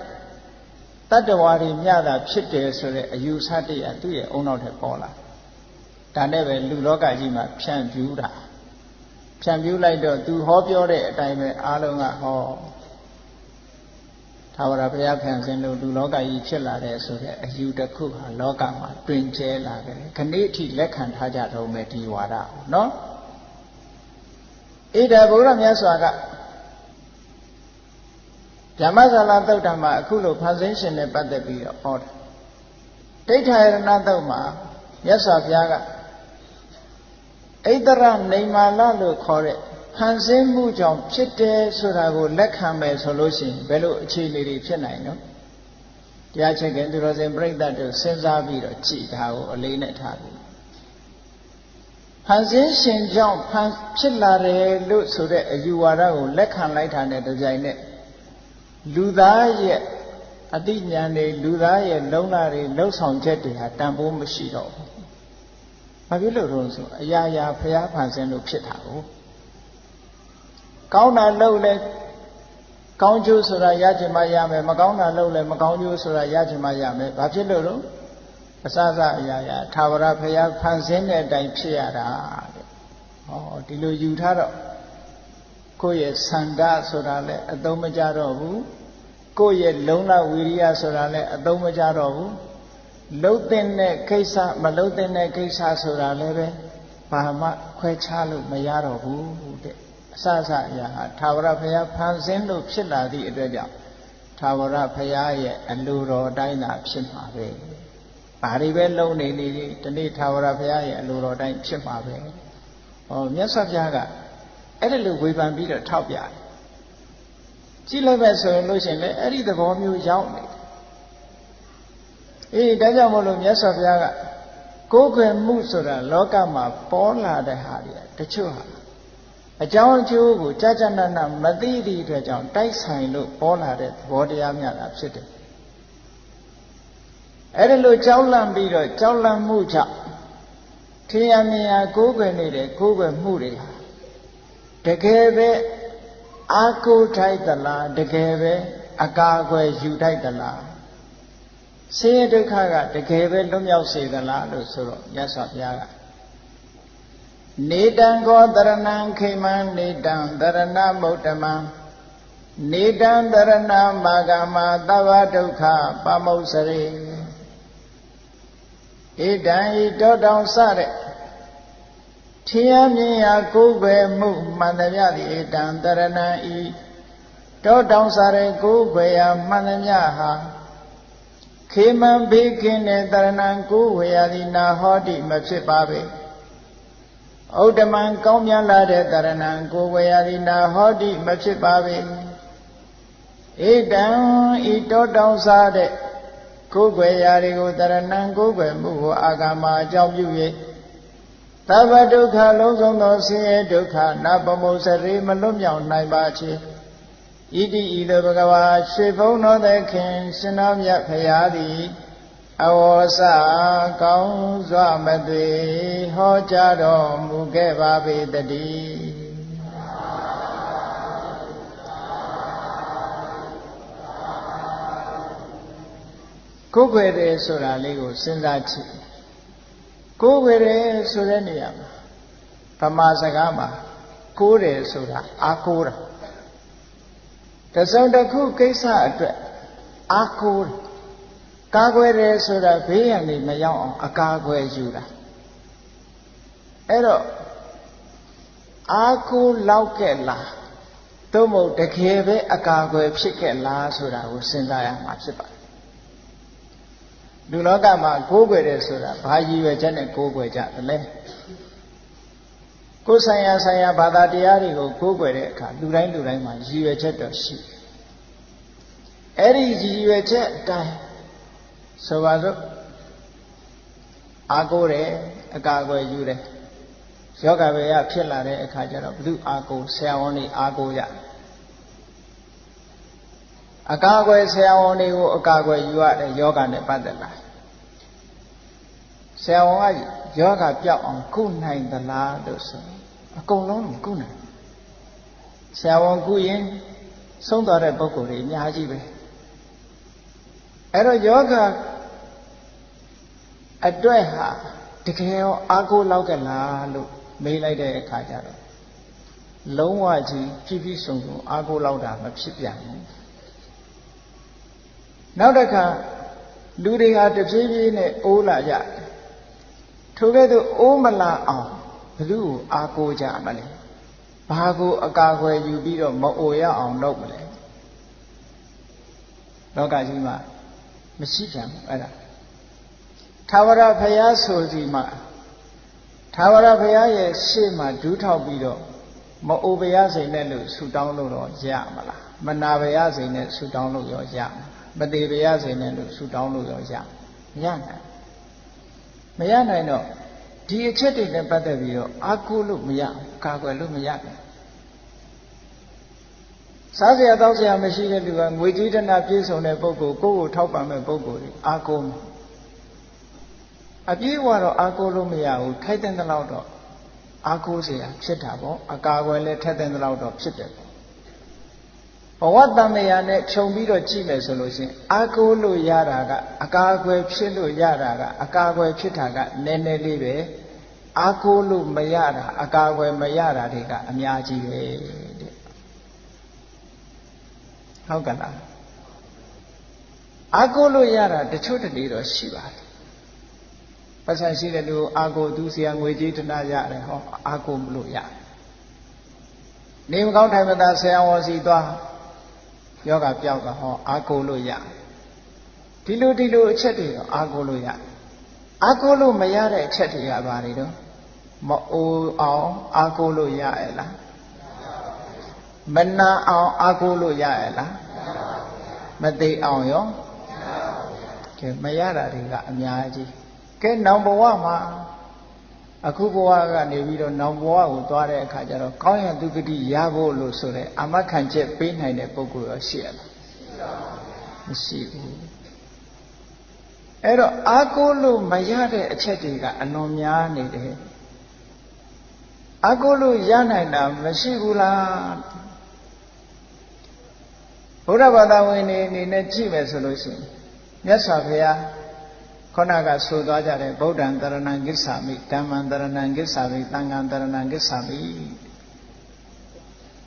Speaker 1: တတ္တဝါတွေမြတာဖြစ်တယ်ဆိုတဲ့အယူဆတရားသူ့ရဲ့အုံနောက်ထက်ပေါ်လာဒါနဲ့ပဲလူလောကကြီးမှာဖြန့်ဖြူးလိုက်တော့သူဟောပြောတဲ့အတိုင်းပဲအားလုံးကထာ ထာဝရဘုရားဖန်ဆင်းလို့လူလောကကြီးဖြစ်လာတဲ့ဆိုတဲ့အယူတစ်ခုဟာလောကမှာတွင်ကျဲလာခဲ့တယ်ခဏိအထိလက်ခံထားကြတော့မယ်ဒီဝါဒနော်ဣဒဗုဒ္ဓမြတ်စွာကဓမ္မဇာလသုတ်တံမှာအခုလိုဖန်ဆင်းရှင်နဲ့ပတ်သက်ပြီးတော့ဟောတာဒိဋ္ဌာယရဏသုတ်မှာမြတ်စွာဘုရားကဣတရနေမာလလို့ခေါ်တဲ့ဖန်ဆင်းမှုကြောင့်ဖြစ်တယ်ဆိုတာကိုလက်ခံမယ်ဆိုလို့ရှိရင်ဘယ်လိုအခြေအနေတွေဖြစ်နိုင်နော်တရားချက်ကသူတော်စင်ပြိဿတ်တို့စဉ်းစားပြီးတော့ကြည်တာကိုအလေးနဲ့ထားပြီးဖန်ဆင်းရှင်ကြောင့်ဖြစ်လာတယ်လို့ဆိုတဲ့အယူဝါဒကိုလက်ခံလိုက်တာနဲ့တကြိုင်နဲ့လူသားရဲ့အတိညာဉ်တွေလူသားရဲ့လုံလာတွေလှုပ်ဆောင်ချက်တွေဟာတန်ဖိုးမရှိတော့ဘူး။ဘာဖြစ်လို့လဲဆိုအရာရာဖျားဖန်ဆင်းလို့ဖြစ်တာကိုကောင်းတာလုပ်လဲကောင်းကျိုးဆိုတာရချင်မှရမယ်မကောင်းတာလုပ်လဲမကောင်းကျိုးဆိုတာရချင်မှရမယ်ဘာဖြစ်လို့တော့အစစအရာရာထာဝရဘုရားဖန်ဆင်းတဲ့အတိုင်းဖြစ်ရတာတဲ့ဟောဒီလိုယူထားတော့ကိုယ့်ရဲ့ဆန္ဒဆိုတာလဲအသုံးမကျတော့ဘူးကိုယ့်ရဲ့လုံလဝီရိယဆိုတာလဲအသုံးမကျတော့ဘူးလှုပ်တဲ့ကိစ္စမလှုပ်တဲ့ကိစ္စဆိုတာလဲပဲဘာမှခွဲခြားလို့မရတော့ဘူးတဲ့အစစအရာဟာထာဝရဘုရားဖန်ဆင်းလို့ဖြစ်လာသည့်အတွက်ကြောင့်ထာဝရဘုရားရဲ့အလိုတော်တိုင်းသာဖြစ်မှာပဲဘာတွေပဲလုံနေနေဒီနေ့ထာဝရဘုရားရဲ့အလိုတော်တိုင်းဖြစ်မှာပဲဟောမြတ်စွာဘုရားကအဲ့ဒါလိုဝေဖန်ပြီးတော့ထောက်ပြတယ်ကြည့်လိုက်ပဲဆိုရင်လို့ရှိရင်လည်းအဲ့ဒီသဘောမျိုးရောက်နေတယ်ဒါကြောင့်မို့လို့မြတ်စွာဘုရားကကိုယ်ွယ်မှုဆိုတာလောကမှာပေါ်လာတဲ့ဟာတွေတချို့ဟာအကြောင်းအကျိုးကိုကြာကြာနာနာမသိသည့်အတွက်ကြောင့်တိုက်ဆိုင်လို့ပေါ်လာတဲ့သဘောတရားများတာဖြစ်တယ်အဲ့ဒါလို့ကြောက်လန့်ပြီးတော့ကြောက်လန့်မှုကြောင့်ထင်ရမြင်ရကိုယ်ွယ်နေတဲ့ကိုယ်ွယ်မှုတွေဟာတကယ်ပဲအာကိုထိုက်သလားတကယ်ပဲအကာအကွယ်ယူထိုက်သလားဆင်းရဲဒုက္ခကတကယ်ပဲလွတ်မြောက်စေသလားလို့ဆိုတော့မြတ်စွာဘုရားကနေတံကောတရဏံခိမံနေတံတရဏမုဒ္ဓမံနေတံတရဏမာဂမသဗ္ဗဒုက္ခပမုစရိဧတံဤတောတောင်စတဲ့ထင်ရမြင်ရာကိုယ်ပဲမှုမှန်သမျှသည်ဧတံတရဏံဤတောတောင်စတဲ့ကိုယ်ပဲရာမှန်သမျှဟာခေမံဘေးကင်းတဲ့တရဏံကိုယ်ဝေရာသည်နာဟောတိမဖြစ်ပါပေဥဒ္ဓမံကောင်းမြတ်လာတဲ့တရဏံကိုယ်ဝေရာသည်နာဟောတိမဖြစ်ပါပေဧတံဤတောတောင်စားတဲ့ကိုယ်ွယ်ရာတွေကိုတရဏံကိုယ်ွယ်မှုကိုအာဂမအကြောင်းပြု၍သဗ္ဗဒုက္ခလုံးစုံသောဆင်းရဲဒုက္ခနာပမုစရိမလွတ်မြောက်နိုင်ပါချေဣတိဤသို့ဘဂဝါရွှေဘုံတော်သခင်ရှင်တော်မြတ်ဖရာသည်အဝေါစကောင်းစွာမသွေဟောကြားတော်မူခဲ့ပါပေတည်းကိုယ်ွယ်တယ်ဆိုတာလေးကိုစဉ်းစားကြည့်ကိုယ်ွယ်တယ်ဆိုတဲ့နေရာမှာဗမာစကားမှာကိုးတယ်ဆိုတာအားကိုးတာတစုံတစ်ခုကိစ္စအတွက်အားကိုးတယ်ကာကွယ်တယ်ဆိုတာဘေးရန်တွေမရောက်အောင်အကာအကွယ်ယူတာအဲ့တော့အားကိုးလောက်ကဲ့လားသို့မဟုတ်တကယ်ပဲအကာအကွယ်ဖြစ်ခဲ့လားဆိုတာကိုစဉ်းစားရမှာဖြစ်ပါတယ်လူလောကမှာကိုးကွယ်တယ်ဆိုတာဘာရည်ရွယ်ချက်နဲ့ကိုးကွယ်ကြတယ်လဲကိုယ်ဆိုင်ရာဘာသာတရားတွေကိုကိုးကွယ်တဲ့အခါလူတိုင်းမှာရည်ရွယ်ချက်တော့ရှိအဲ့ဒီရည်ရွယ်ချက်အတိုင်းဆိုပါစို့အားကိုးတယ်အကာအကွယ်ယူတယ်ယောဂဝေယဖြစ်လာတဲ့အခါကျတော့ဘု து အားကိုးဆရာဝန်တွေအားကိုးကြအကာအကွယ်ဆရာဝန်တွေကိုအကာအကွယ်ယူရတယ်ယောဂနဲ့ပတ်သက်လာဆရာဝန်ကယောဂပြောက်အောင်ကုနိုင်သလားလို့ဆိုအကုန်လုံးမကုနိုင်ဆရာဝန်ကုရင်ဆုံးသွားတဲ့ပုဂ္ဂိုလ်တွေအများကြီးပဲအဲ့တော့ယောဂအတွက်ဟာတကယ်ရောအားကိုးလောက်ကလားလို့မေးလိုက်တဲ့အခါကျတော့လုံးဝကြီးပြည့်စုံအားကိုးလောက်တာမဖြစ်ပြန်ဘူး နောက်တစ်ခါလူတွေဟာတဖြည်းဖြည်းနဲ့အိုးလာကြထိုကဲ့သို့အိုးမလာအောင်ဘယ်သူ့ကိုအားကိုးကြမလဲဘာကိုအကာအကွယ်ယူပြီးတော့မအိုရအောင်လုပ်မလဲလောကကြီးမှာမရှိကြဘူးအဲ့ဒါထာဝရဘုရားဆိုစီမှာထာဝရဘုရားရဲ့ရှေ့မှာဒူးထောက်ပြီးတော့မအိုဘုရားစိန်နဲ့လို့ဆူတောင်းလို့တော့ရမလားမနာဘုရားစိန်နဲ့ဆူတောင်းလို့ရောရမသေးဘုရားစိန်နဲ့လို့ဆူတောင်းလို့ရောရမရနိုင်တော့ဒီအချက်တွေနဲ့ပတ်သက်ပြီးတော့အာကိုလို့မရကာကွယ်လို့မရဘူးစားစရာတောက်စရာမရှိတဲ့လူကငွေကြေးတနာပြည့်စုံတဲ့ပုဂ္ဂိုလ်ကိုယ့်ကိုထောက်ပံ့မဲ့ပုဂ္ဂိုလ်တွေအာကိုမယ်အပြည့်အဝတော့အာကိုလို့မရဘူးထိုက်တဲ့လောက်တော့အာကိုเสียဖြစ်တာပေါ့အကာအကွယ်လည်းထက်တဲ့လောက်တော့ဖြစ်တယ်ပေါ့ဘဝတန်မြာနဲ့ခြုံပြီးတော့ကြည့်မယ်ဆိုလို့ရှိရင်အာကိုလို့ရတာကအကာအကွယ်ဖြစ်လို့ရတာကအကာအကွယ်ဖြစ်တာကနည်းနည်းလေးပဲအာကိုလို့မရတာအကာအကွယ်မရတာတွေကအများကြီးပဲတဲ့ဟုတ်ကလားအာကိုလို့ရတာတချို့တလေတော့ရှိပါတယ်ပတ်စံရှိတဲ့လူအာကိုသူเสียငွေကြေးတနာရတယ်ဟောအာကိုမလို့ရနေမကောင်းထိုင်မသာဆရာဝန်စီသွားယောဂပြောက်တာဟောအာကိုလို့ရဒီလိုအချက်တွေတော့အာကိုလို့ရအာကိုလို့မရတဲ့အချက်တွေကဘာတွေတော့မအိုအောင်အာကိုလို့ရရဲ့လားမနာအောင်အာကိုလို့ရရဲ့လားမသိအောင်ရောကဲမရတာတွေကအများကြီးကဲနောင်ဘဝမှာအခုဘဝကနေပြီးတော့နောင်ဘဝကိုသွားတဲ့အခါကျတော့ကောင်းရန်ဒုက္ခတိရဖို့လို့ဆိုတဲ့အာမခံချက်ပေးနိုင်တဲ့ပုဂ္ဂိုလ်ရောရှိရလားမရှိဘူးအဲ့တော့အာကိုလို့မရတဲ့အချက်တွေကအလွန်များနေတယ်အာကိုလို့ရနိုင်တာမရှိဘူးလားဘုရားဘာသာဝင်တွေအနေနဲ့ကြည့်မယ်ဆိုလို့ရှိရင်မြတ်စွာဘုရားခုနကဆိုသွားကြတယ်ဗုဒ္ဓံတရဏံကိစ္ဆာမိဓမ္မံတရဏံကိစ္ဆာမိသံဃံတရဏံကိစ္ဆာမိ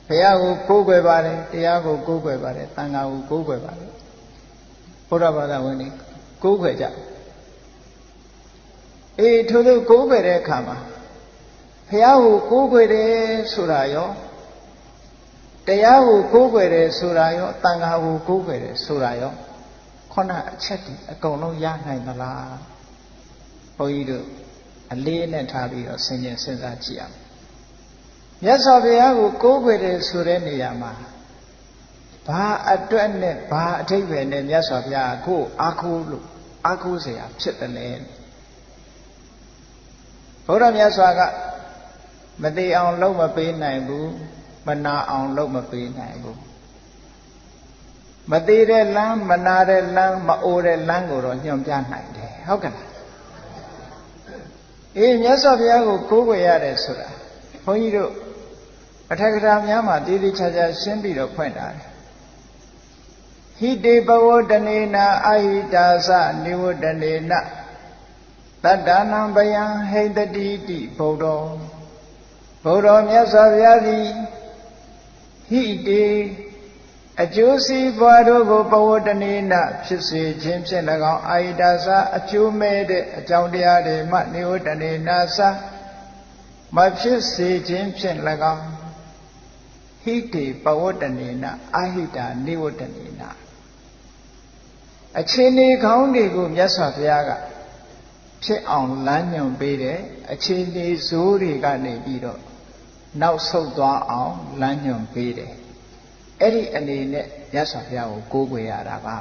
Speaker 1: ဘုရားကိုကိုးကွယ်ပါတယ်တရားကိုကိုးကွယ်ပါတယ်သံဃာကိုကိုးကွယ်ပါတယ်ဘုရားဘာသာဝင်တွေကိုးကွယ်ကြထို့သောကိုးကွယ်တဲ့အခါမှာဘုရားကိုကိုးကွယ်တယ်ဆိုတာရောတရားကိုကိုးကွယ်တယ်ဆိုတာရောသံဃာကိုကိုးကွယ်တယ်ဆိုတာရောခုနအချက်ဒီအကုန်လုံးရနိုင်သလားဘုန်းကြီးတို့အလေးနဲ့ထားပြီးတော့စဉ်းကျင်စဉ်းစားကြည့်အောင်မြတ်စွာဘုရားကိုကိုးကွယ်တယ်ဆိုတဲ့နေရာမှာဘာအတွက်နဲ့ဘာအထိပ္ပယ်နဲ့မြတ်စွာဘုရားကိုအားကိုးလို့အားကိုးเสียဖြစ်တယ်လေဘုရားမြတ်စွာကမသိအောင်လုံးမပေးနိုင်ဘူးမနာအောင်လုံးမပေးနိုင်ဘူးမသေးတဲ့လမ်းမနာတဲ့လမ်းမအိုတဲ့လမ်းကိုတော့ညွှန်ပြနိုင်တယ်ဟုတ်ကဲ့လားမြတ်စွာဘုရားကိုကိုးကွယ်ရတယ်ဆိုတာဘုန်းကြီးတို့အထက်ကရာများမှာတည်တည်ချာချာရှင်းပြီးတော့ဖွင့်ထားတယ်ဟိတေဘဝတနေနာအာဟိတာသနိဝတနေနတတ္တနံဘယံဟိတတိတိဘုဒ္ဓောမြတ်စွာဘုရားသည်ဟိတေအကျိုးစီးပွားတို့ကိုဘဝတနေနဖြစ်စေခြင်းဖြင့်၎င်းအာဟိတာသအကျိုးမဲ့တဲ့အကြောင်းတရားတွေမှနိဝတနေနာသမဖြစ်စေခြင်းဖြင့်၎င်းဟိတေဘဝတနေနအာဟိတာနိဝတနေနအခြေအနေကောင်းတွေကိုမြတ်စွာဘုရားကဖြစ်အောင်လမ်းညွှန်ပေးတယ်အခြေအနေဆိုးတွေကနေပြီးတော့နောက်ဆုတ်သွားအောင်လမ်းညွှန်ပေးတယ်အဲ့ဒီအနေနဲ့မြတ်စွာဘုရားကိုကိုးကွယ်ရတာပါ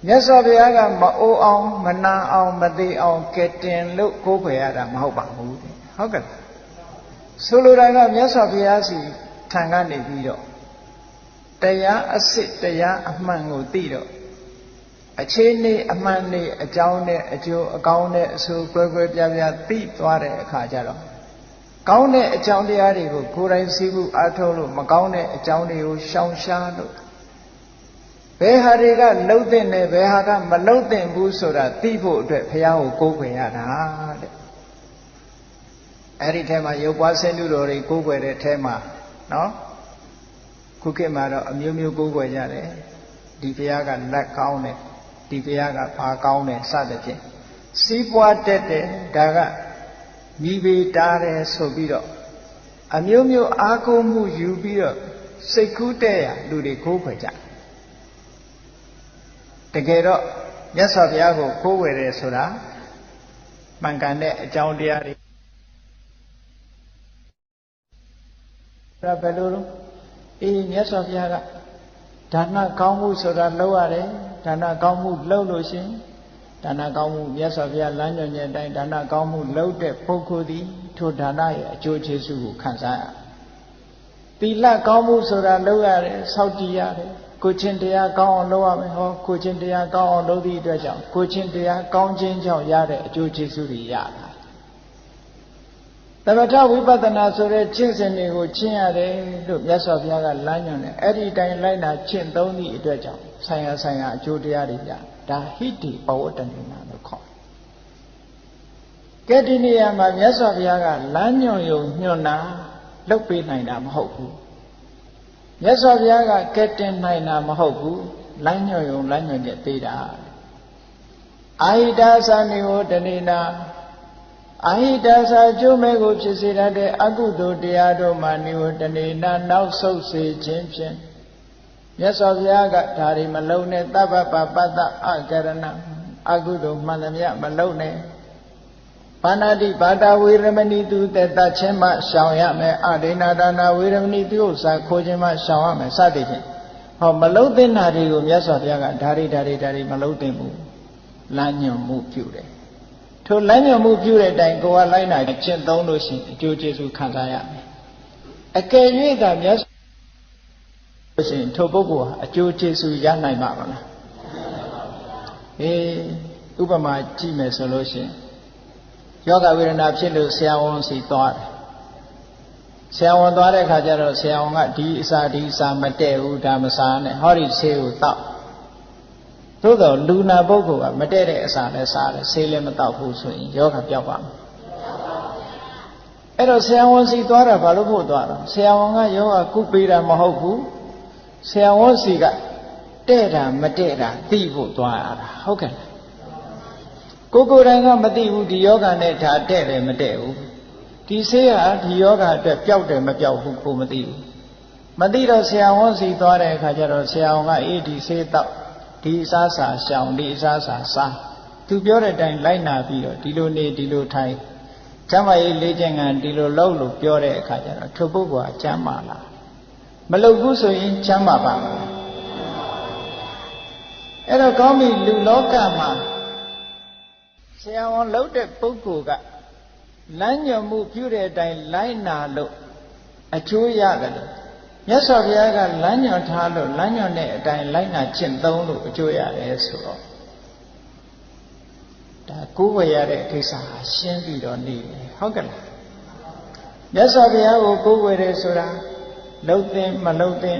Speaker 1: မြတ်စွာဘုရားကမအိုအောင်မနာအောင်မသေးအောင်ကဲတင်လို့ကိုးကွယ်ရတာမဟုတ်ပါဘူးဟုတ်ကဲ့ဆိုလိုတာကမြတ်စွာဘုရားစီထံကနေပြီးတော့တရားအစစ်တရားအမှန်ကိုသိတော့အခြေအနေအမှန်နဲ့အကြောင်းနဲ့အကျိုးအကောင်းနဲ့အဆိုးကွဲကွဲပြားပြားသိသွားတဲ့အခါကျတော့ကောင်းတဲ့အကြောင်းတရားတွေကိုကိုယ်တိုင်သိမှုအားထုတ်လို့မကောင်းတဲ့အကြောင်းတွေကိုရှောင်ရှားလို့ဘယ်ဟာတွေကလှုပ်တဲ့နဲ့ဘယ်ဟာကမလှုပ်တဲ့ဘူးဆိုတာသိဖို့အတွက်ဘုရားကိုကိုးကွယ်ရတာတဲ့အဲ့ဒီထဲမှာရုပ်ပွားဆင်းတုတော်တွေကိုးကွယ်တဲ့ထဲမှာနော်ခုခေတ်မှာတော့အမျိုးမျိုးကိုးကွယ်ကြတယ် ဒီဘုရားကလက်ကောင်းတယ်ဒီဘုရားကဘာကောင်းတယ်စသဖြင့်စီးပွားတက်တယ်ဒါကမိဘတားတယ်ဆိုပြီးတော့အမျိုးမျိုးအားကိုးမှုယူပြီးတော့စိတ်ကူးတဲ့ရလူတွေကိုးခွေကြတကယ်တော့မြတ်စွာဘုရားကိုကိုးဝယ်တယ်ဆိုတာမှန်ကန်တဲ့အကြောင်းတရားတွေဒါဘယ်လိုလဲမြတ်စွာဘုရားကဒါနကောင်းမှုဆိုတာလုပ်ရတယ်ဒါနကောင်းမှုလုပ်လို့ရှင်ဒါနကောင်းမှုမြတ်စွာဘုရားလမ်းညွှန်တဲ့အတိုင်းဒါနကောင်းမှုလုပ်တဲ့ပုဂ္ဂိုလ်သည်ထိုဒါနရဲ့အကျိုးကျေးဇူးကိုခံစားရသီလကောင်းမှုဆိုတာလုပ်ရတယ်စောင့်ကြည့်ရတယ်ကိုချင်းတရားကောင်းအောင်လုပ်ရမယ်ဟောကိုချင်းတရားကောင်းအောင်လုပ်သည့်အတွက်ကြောင့်ကိုချင်းတရားကောင်းခြင်းကြောင့်ရတဲ့အကျိုးကျေးဇူးတွေရတာသမထဝိပဿနာဆိုတဲ့ကျင့်စဉ်တွေကိုကျင့်ရတယ်လို့မြတ်စွာဘုရားကလမ်းညွှန်တယ်အဲ့ဒီတိုင်းလိုက်နာကျင့်သုံးသည့်အတွက်ကြောင့်ဆိုင်ရာဆိုင်ရာအကျိုးတရားတွေရဒါဟိတိပဝတ္တနိနာလို့ခေါ်တယ်ကဲဒီနေရာမှာမြတ်စွာဘုရားကလမ်းညွှန်ယုံညွှန်တာလုပ်ပေးနိုင်တာမဟုတ်ဘူးမြတ်စွာဘုရားကကဲတင်နိုင်တာမဟုတ်ဘူးလမ်းညွှန်ယုံလမ်းညွှန်ချက်ပေးတာအာဟိတာသနိဝတ္တနိနာအာဟိတာစာကျိုးမဲ့ကိုဖြစ်စေတတ်တဲ့အကုသိုလ်တရားတို့မှာနိဝတ္တနိနာနောက်ဆုတ်စေခြင်းဖြင့်မြတ်စွာဘုရားကဒါတွေမလုံးနဲ့သဗ္ဗပပတ္တအကရဏအကုသိုလ်မှန်သမျှမလုံးနဲ့ဘာနာတိဘာတာဝေရမဏိတုတေတချင်းမှရှောင်ရမယ်အဒိနာဒါနာဝေရမဏိတုဥစ္စာခိုးခြင်းမှရှောင်ရမယ်စသည်ဖြင့်ဟောမလုံးသင့်တာတွေကိုမြတ်စွာဘုရားကဒါတွေမလုံးသင့်ဘူးလမ်းညွှန်မှုပြုတယ်ထိုလမ်းညွှန်မှုပြုတဲ့အတိုင်းကိုယ်ကလိုက်နာကျင့်သုံးလို့ရှိရင်အကျိုးကျေးဇူးခံစားရမယ်အကယ်၍သာမြတ်စွာဘုရားရှင်ထိုပုဂ္ဂိုလ်ဟာအကျိုးကျေးဇူးရနိုင်မှာမလားဥပမာကြည့်မယ်ဆိုလို့ရှိရင်ယောဂဝေဒနာဖြစ်လို့ဆရာဝန်စီသွားတယ်ဆရာဝန်သွားတဲ့အခါကျတော့ဆရာဝန်ကဒီအစာမတည့်ဘူးဒါမစားနဲ့ဟောဒီဆေးကိုတောက်သို့တော့လူနာပုဂ္ဂိုလ်ကမတည့်တဲ့အစာလည်းစားတယ်ဆေးလည်းမတောက်ဘူးဆိုရင်ယောဂပျောက်ပါမယ်အဲ့တော့ဆရာဝန်စီသွားတာဘာလို့ဖို့သွားတာဆရာဝန်ကယောဂကုပေးတာမဟုတ်ဘူးဆရာဝန်စီကတဲ့တာမတည့်တာသိဖို့သွားရတာဟုတ်ကဲ့ကိုယ်တိုင်ကမသိဘူးဒီယောဂနဲ့ဒါတဲ့တယ်မတဲ့ဘူးဒီဆေးဟာဒီယောဂအတွက်ပျောက်တယ်မပျောက်ဘူးကိုမသိဘူးမသိတော့ဆရာဝန်စီသွားတဲ့အခါကျတော့ဆရာဝန်ကဒီဆေးတောက်ဒီအစားစာရှောင်ဒီအစားစာစားသူပြောတဲ့အတိုင်းလိုက်နာပြီးတော့ဒီလိုနေဒီလိုထိုင်ကျမ်းမာရေးလေ့ကျင့်ခန်းဒီလိုလုပ်လို့ပြောတဲ့အခါကျတော့ထိုပုဂ္ဂိုလ်ကကျမ်းမာလားမလုပ်ဘူးဆိုရင်ကျမ်းမာပါမလားအဲ့တော့ကောင်းပြီလူလောကမှာဆရာဝန်လုပ်တဲ့ပုဂ္ဂိုလ်ကလမ်းညွှန်မှုပြုတဲ့အတိုင်းလိုက်နာလို့အကျိုးရတယ်လို့မြတ်စွာဘုရားကလမ်းညွှန်ထားလို့လမ်းညွှန်တဲ့အတိုင်းလိုက်နာကျင့်သုံးလို့အကျိုးရတယ်ဆိုတော့ဒါကိုယ်ဝယ်ရတဲ့ကိစ္စဟာရှင်းပြီးတော့နေတယ်ဟုတ်ကဲ့လားမြတ်စွာဘုရားကိုကိုယ်ဝယ်တယ်ဆိုတာလှုပ်သိမလှုပ်သိ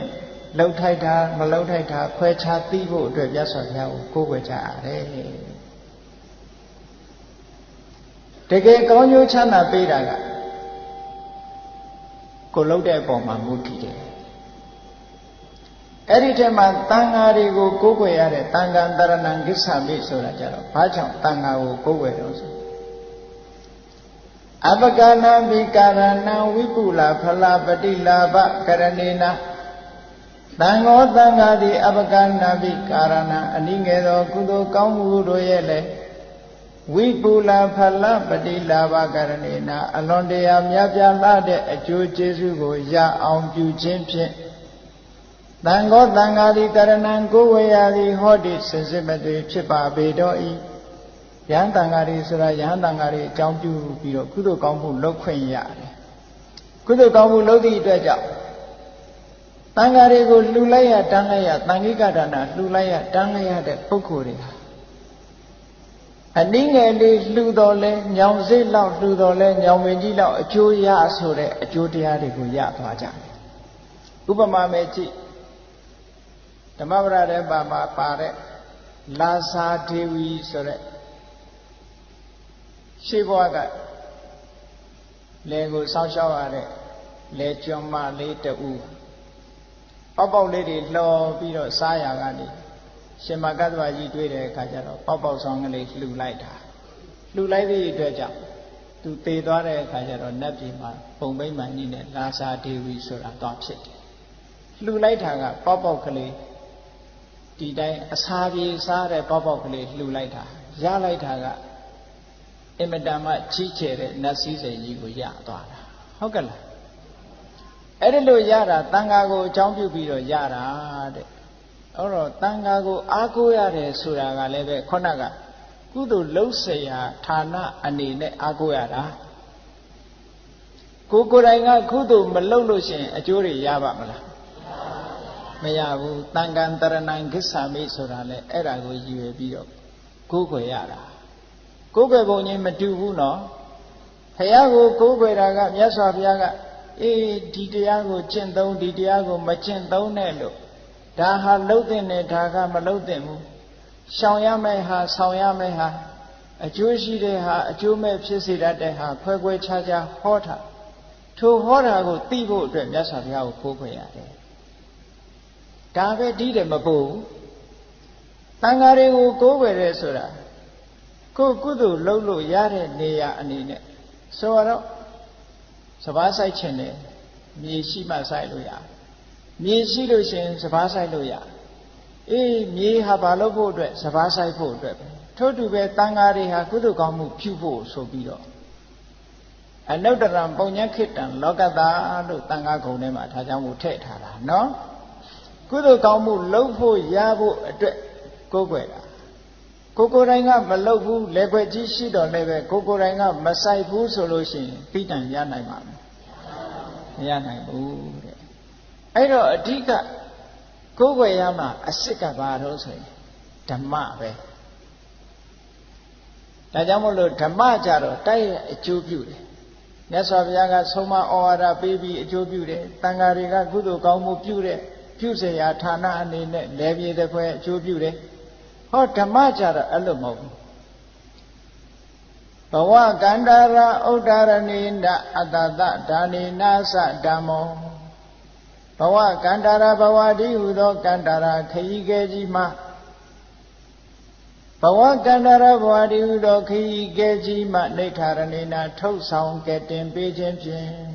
Speaker 1: လှုပ်ထိုက်တာမလှုပ်ထိုက်တာခွဲခြားသိဖို့အတွက်မြတ်စွာဘုရားကိုကိုယ်ဝယ်ကြရတယ်တကယ်ကောင်းကျိုးချမ်းသာပေးတာကကိုလှုပ်တဲ့အပေါ်မှာမူတည်တယ်အဲ့ဒီထဲမှာတန်ဃာတွေကိုကိုးကွယ်ရတဲ့တန်ဃာတရဏံကိစ္ဆမိဆိုတာကြတော့ဘာကြောင့်တန်ဃာကိုကိုးကွယ်တော့ဆိုအပကနာဘိကာရဏံဝိပုလဖလာပတိလာဘကရဏေနတန်ဃောတန်ဃာသည်အပကနာဘိကာရဏံအနည်းငယ်သောကုသိုလ်ကောင်းမှုတို့ရဲ့လည်းဝိပုလဖလပတိလာဘကရဏေနအလွန်တရာများပြားလာတဲ့အကျိုးကျေးဇူးကိုရအောင်ပြုခြင်းဖြင့်တန်ဃောတန်ဃာသည်ကရဏံကိုဝေယသည်ဟောတိစင်စစ်မသွေဖြစ်ပါပေတော့ဤယဟန်တန်ဃာတွေဆိုတာယဟန်တန်ဃာတွေအကြောင်းပြုပြီးတော့ကုသိုလ်ကောင်းမှုလုပ်ခွင့်ရတယ်ကုသိုလ်ကောင်းမှုလုပ်သည့်အတွက်ကြောင့်တန်ဃာတွေကိုလှူလိုက်ရတန်းလိုက်ရတန်ခိကဒါနလှူလိုက်ရတန်းလိုက်ရတဲ့ပုဂ္ဂိုလ်တွေဟာအနည်းငယ်လေးလှူတော်လဲညောင်စိတ်လောက်လှူတော်လဲညောင်မင်းကြီးလောက်အကျိုးရဆိုတဲ့အကျိုးတရားတွေကိုရသွားကြတယ်ဥပမာမဲ့ကြည့်ဓမ္မပဒထဲမှာပါတဲ့လာစာဒေဝီဆိုတဲ့ရှေးဘဝကလေကိုစောင့်ရှောက်ရတဲ့လေကျွမ်းမလေးတူပေါက်ပေါက်လေးတွေလှော်ပြီးတော့စားရကနေ ရှင်မကတ္တဝကြီးတွေ့တဲ့အခါကျတော့ပေါက်ပေါက်ဆောင်ကလေးလှူလိုက်တာလှူလိုက်သည့်အတွက်ကြောင့်သူသေသွားတဲ့အခါကျတော့နတ်ပြည်မှာပုံပိမှန်ကြီးနဲ့လာစာဒေဝီဆိုတာတော့ဖြစ်တယ်လှူလိုက်တာကပေါက်ပေါက်ကလေးဒီတိုင်းအစာပြေစားတဲ့ပေါက်ပေါက်ကလေးလှူလိုက်တာရလိုက်တာကအင်မတန်မှကြီးကျယ်တဲ့နတ်စည်းစိမ်ကြီးကိုရသွားတာဟုတ်ကဲ့လားအဲ့ဒီလိုရတာတန်ဃာကိုအကြောင်းပြုပြီးတော့ရတာတဲ့အဲ့တော့တန်ဃာကိုအားကိုးရတယ်ဆိုတာကလည်းပဲခုနကကုသိုလ်လှုပ်เสียဌာနအနေနဲ့အားကိုးရတာကိုယ်တိုင်ကကုသိုလ်မလုပ်လို့ရှိရင်အကျိုးတွေရပါမလားမရဘူးတန်ခံတရဏံဂစ္ဆာမိဆိုတာလေအဲ့ဒါကိုရည်ရွယ်ပြီးတော့ကိုးကွယ်ရတာကိုးကွယ်ပုံချင်းမတူဘူးနော်ဘုရားကိုကိုးကွယ်တာကမြတ်စွာဘုရားကအေးဒီတရားကိုကျင့်သုံးဒီတရားကိုမကျင့်သုံးနဲ့လို့ဒါဟာလှုပ်တဲ့နဲ့ဒါကမလှုပ်တဲ့ဘူးရှောင်ရမယ့်ဟာဆောင်ရမယ့်ဟာအကျိုးရှိတဲ့ဟာအကျိုးမဲ့ဖြစ်စေတတ်တဲ့ဟာခွဲခွဲခြားခြားဟောတာထိုဟောတာကိုသိဖို့အတွက်မြတ်စွာဘုရားကိုကိုးကွယ်ရတယ်ဒါပဲဒီတယ်မပို့ဘူးတန်ဃာတွေကိုကိုးကွယ်ရဲဆိုတာကိုယ်ကုသိုလ်လုပ်လို့ရတဲ့နေရာအနေနဲ့ဆိုတော့စပားဆိုင်ခြင်းနဲ့မြေရှိမှဆိုင်လို့ရမြေရှိလို့ရှင်စပားဆိုင်လို့ရအေးမြေဟာဘာလို့ဖို့အတွက်စပားဆိုင်ဖို့အတွက်ပဲထို့တူပဲတန်ဃာတွေဟာကုသိုလ်ကောင်းမှုပြုဖို့ဆိုပြီးတော့အနုတ္တရံပုံညခိတံလောကတာလို့တန်ဃာဂုံထဲမှာဒါကြောင့်ကိုထည့်ထားတာနော်ကုသိုလ်ကောင်းမှုလုပ်ဖို့ရဖို့အတွက်ကိုးကွယ်တာကိုယ်တိုင်ကမလုပ်ဘူးလက်ွက်ကြီးရှိတော်လည်းပဲကိုယ်တိုင်ကမဆိုင်ဘူးဆိုလို့ရှိရင်ပြီးတန်ရနိုင်မှာမရနိုင်ဘူးတဲ့အဲ့တော့အဓိကကိုးကွယ်ရမှာအစ်စ်ကဘာလို့ဆိုရင်ဓမ္မပဲဒါကြောင့်မို့လို့ဓမ္မကြတော့တိုက်ရဲ့အကျိုးပြုတယ်မြတ်စွာဘုရားကဆုံးမဩဝါဒပေးပြီးအကျိုးပြုတယ်တန်ဃာတွေကကုသိုလ်ကောင်းမှုပြုတဲ့ပြုเสียရာဌာနအနေနဲ့လဲပြေတဲ့ခွဲအကျိုးပြုတယ်ဟောဓမ္မကြတော့အဲ့လိုမဟုတ်ဘူးဘဝကန္တာရဥဒ္ဒါရဏိနအတ္တတဒါနိနာသဓမ္မောဘဝကန္တာရဘဝတိဟုသောကန္တာရခရီးကဲကြီးမှာဘဝကန္တာရဘဝတိဟုသောခရီးကဲကြီးမှာနေထာရဏိနာထုတ်ဆောင်ကဲတင်ပေးခြင်းဖြင့်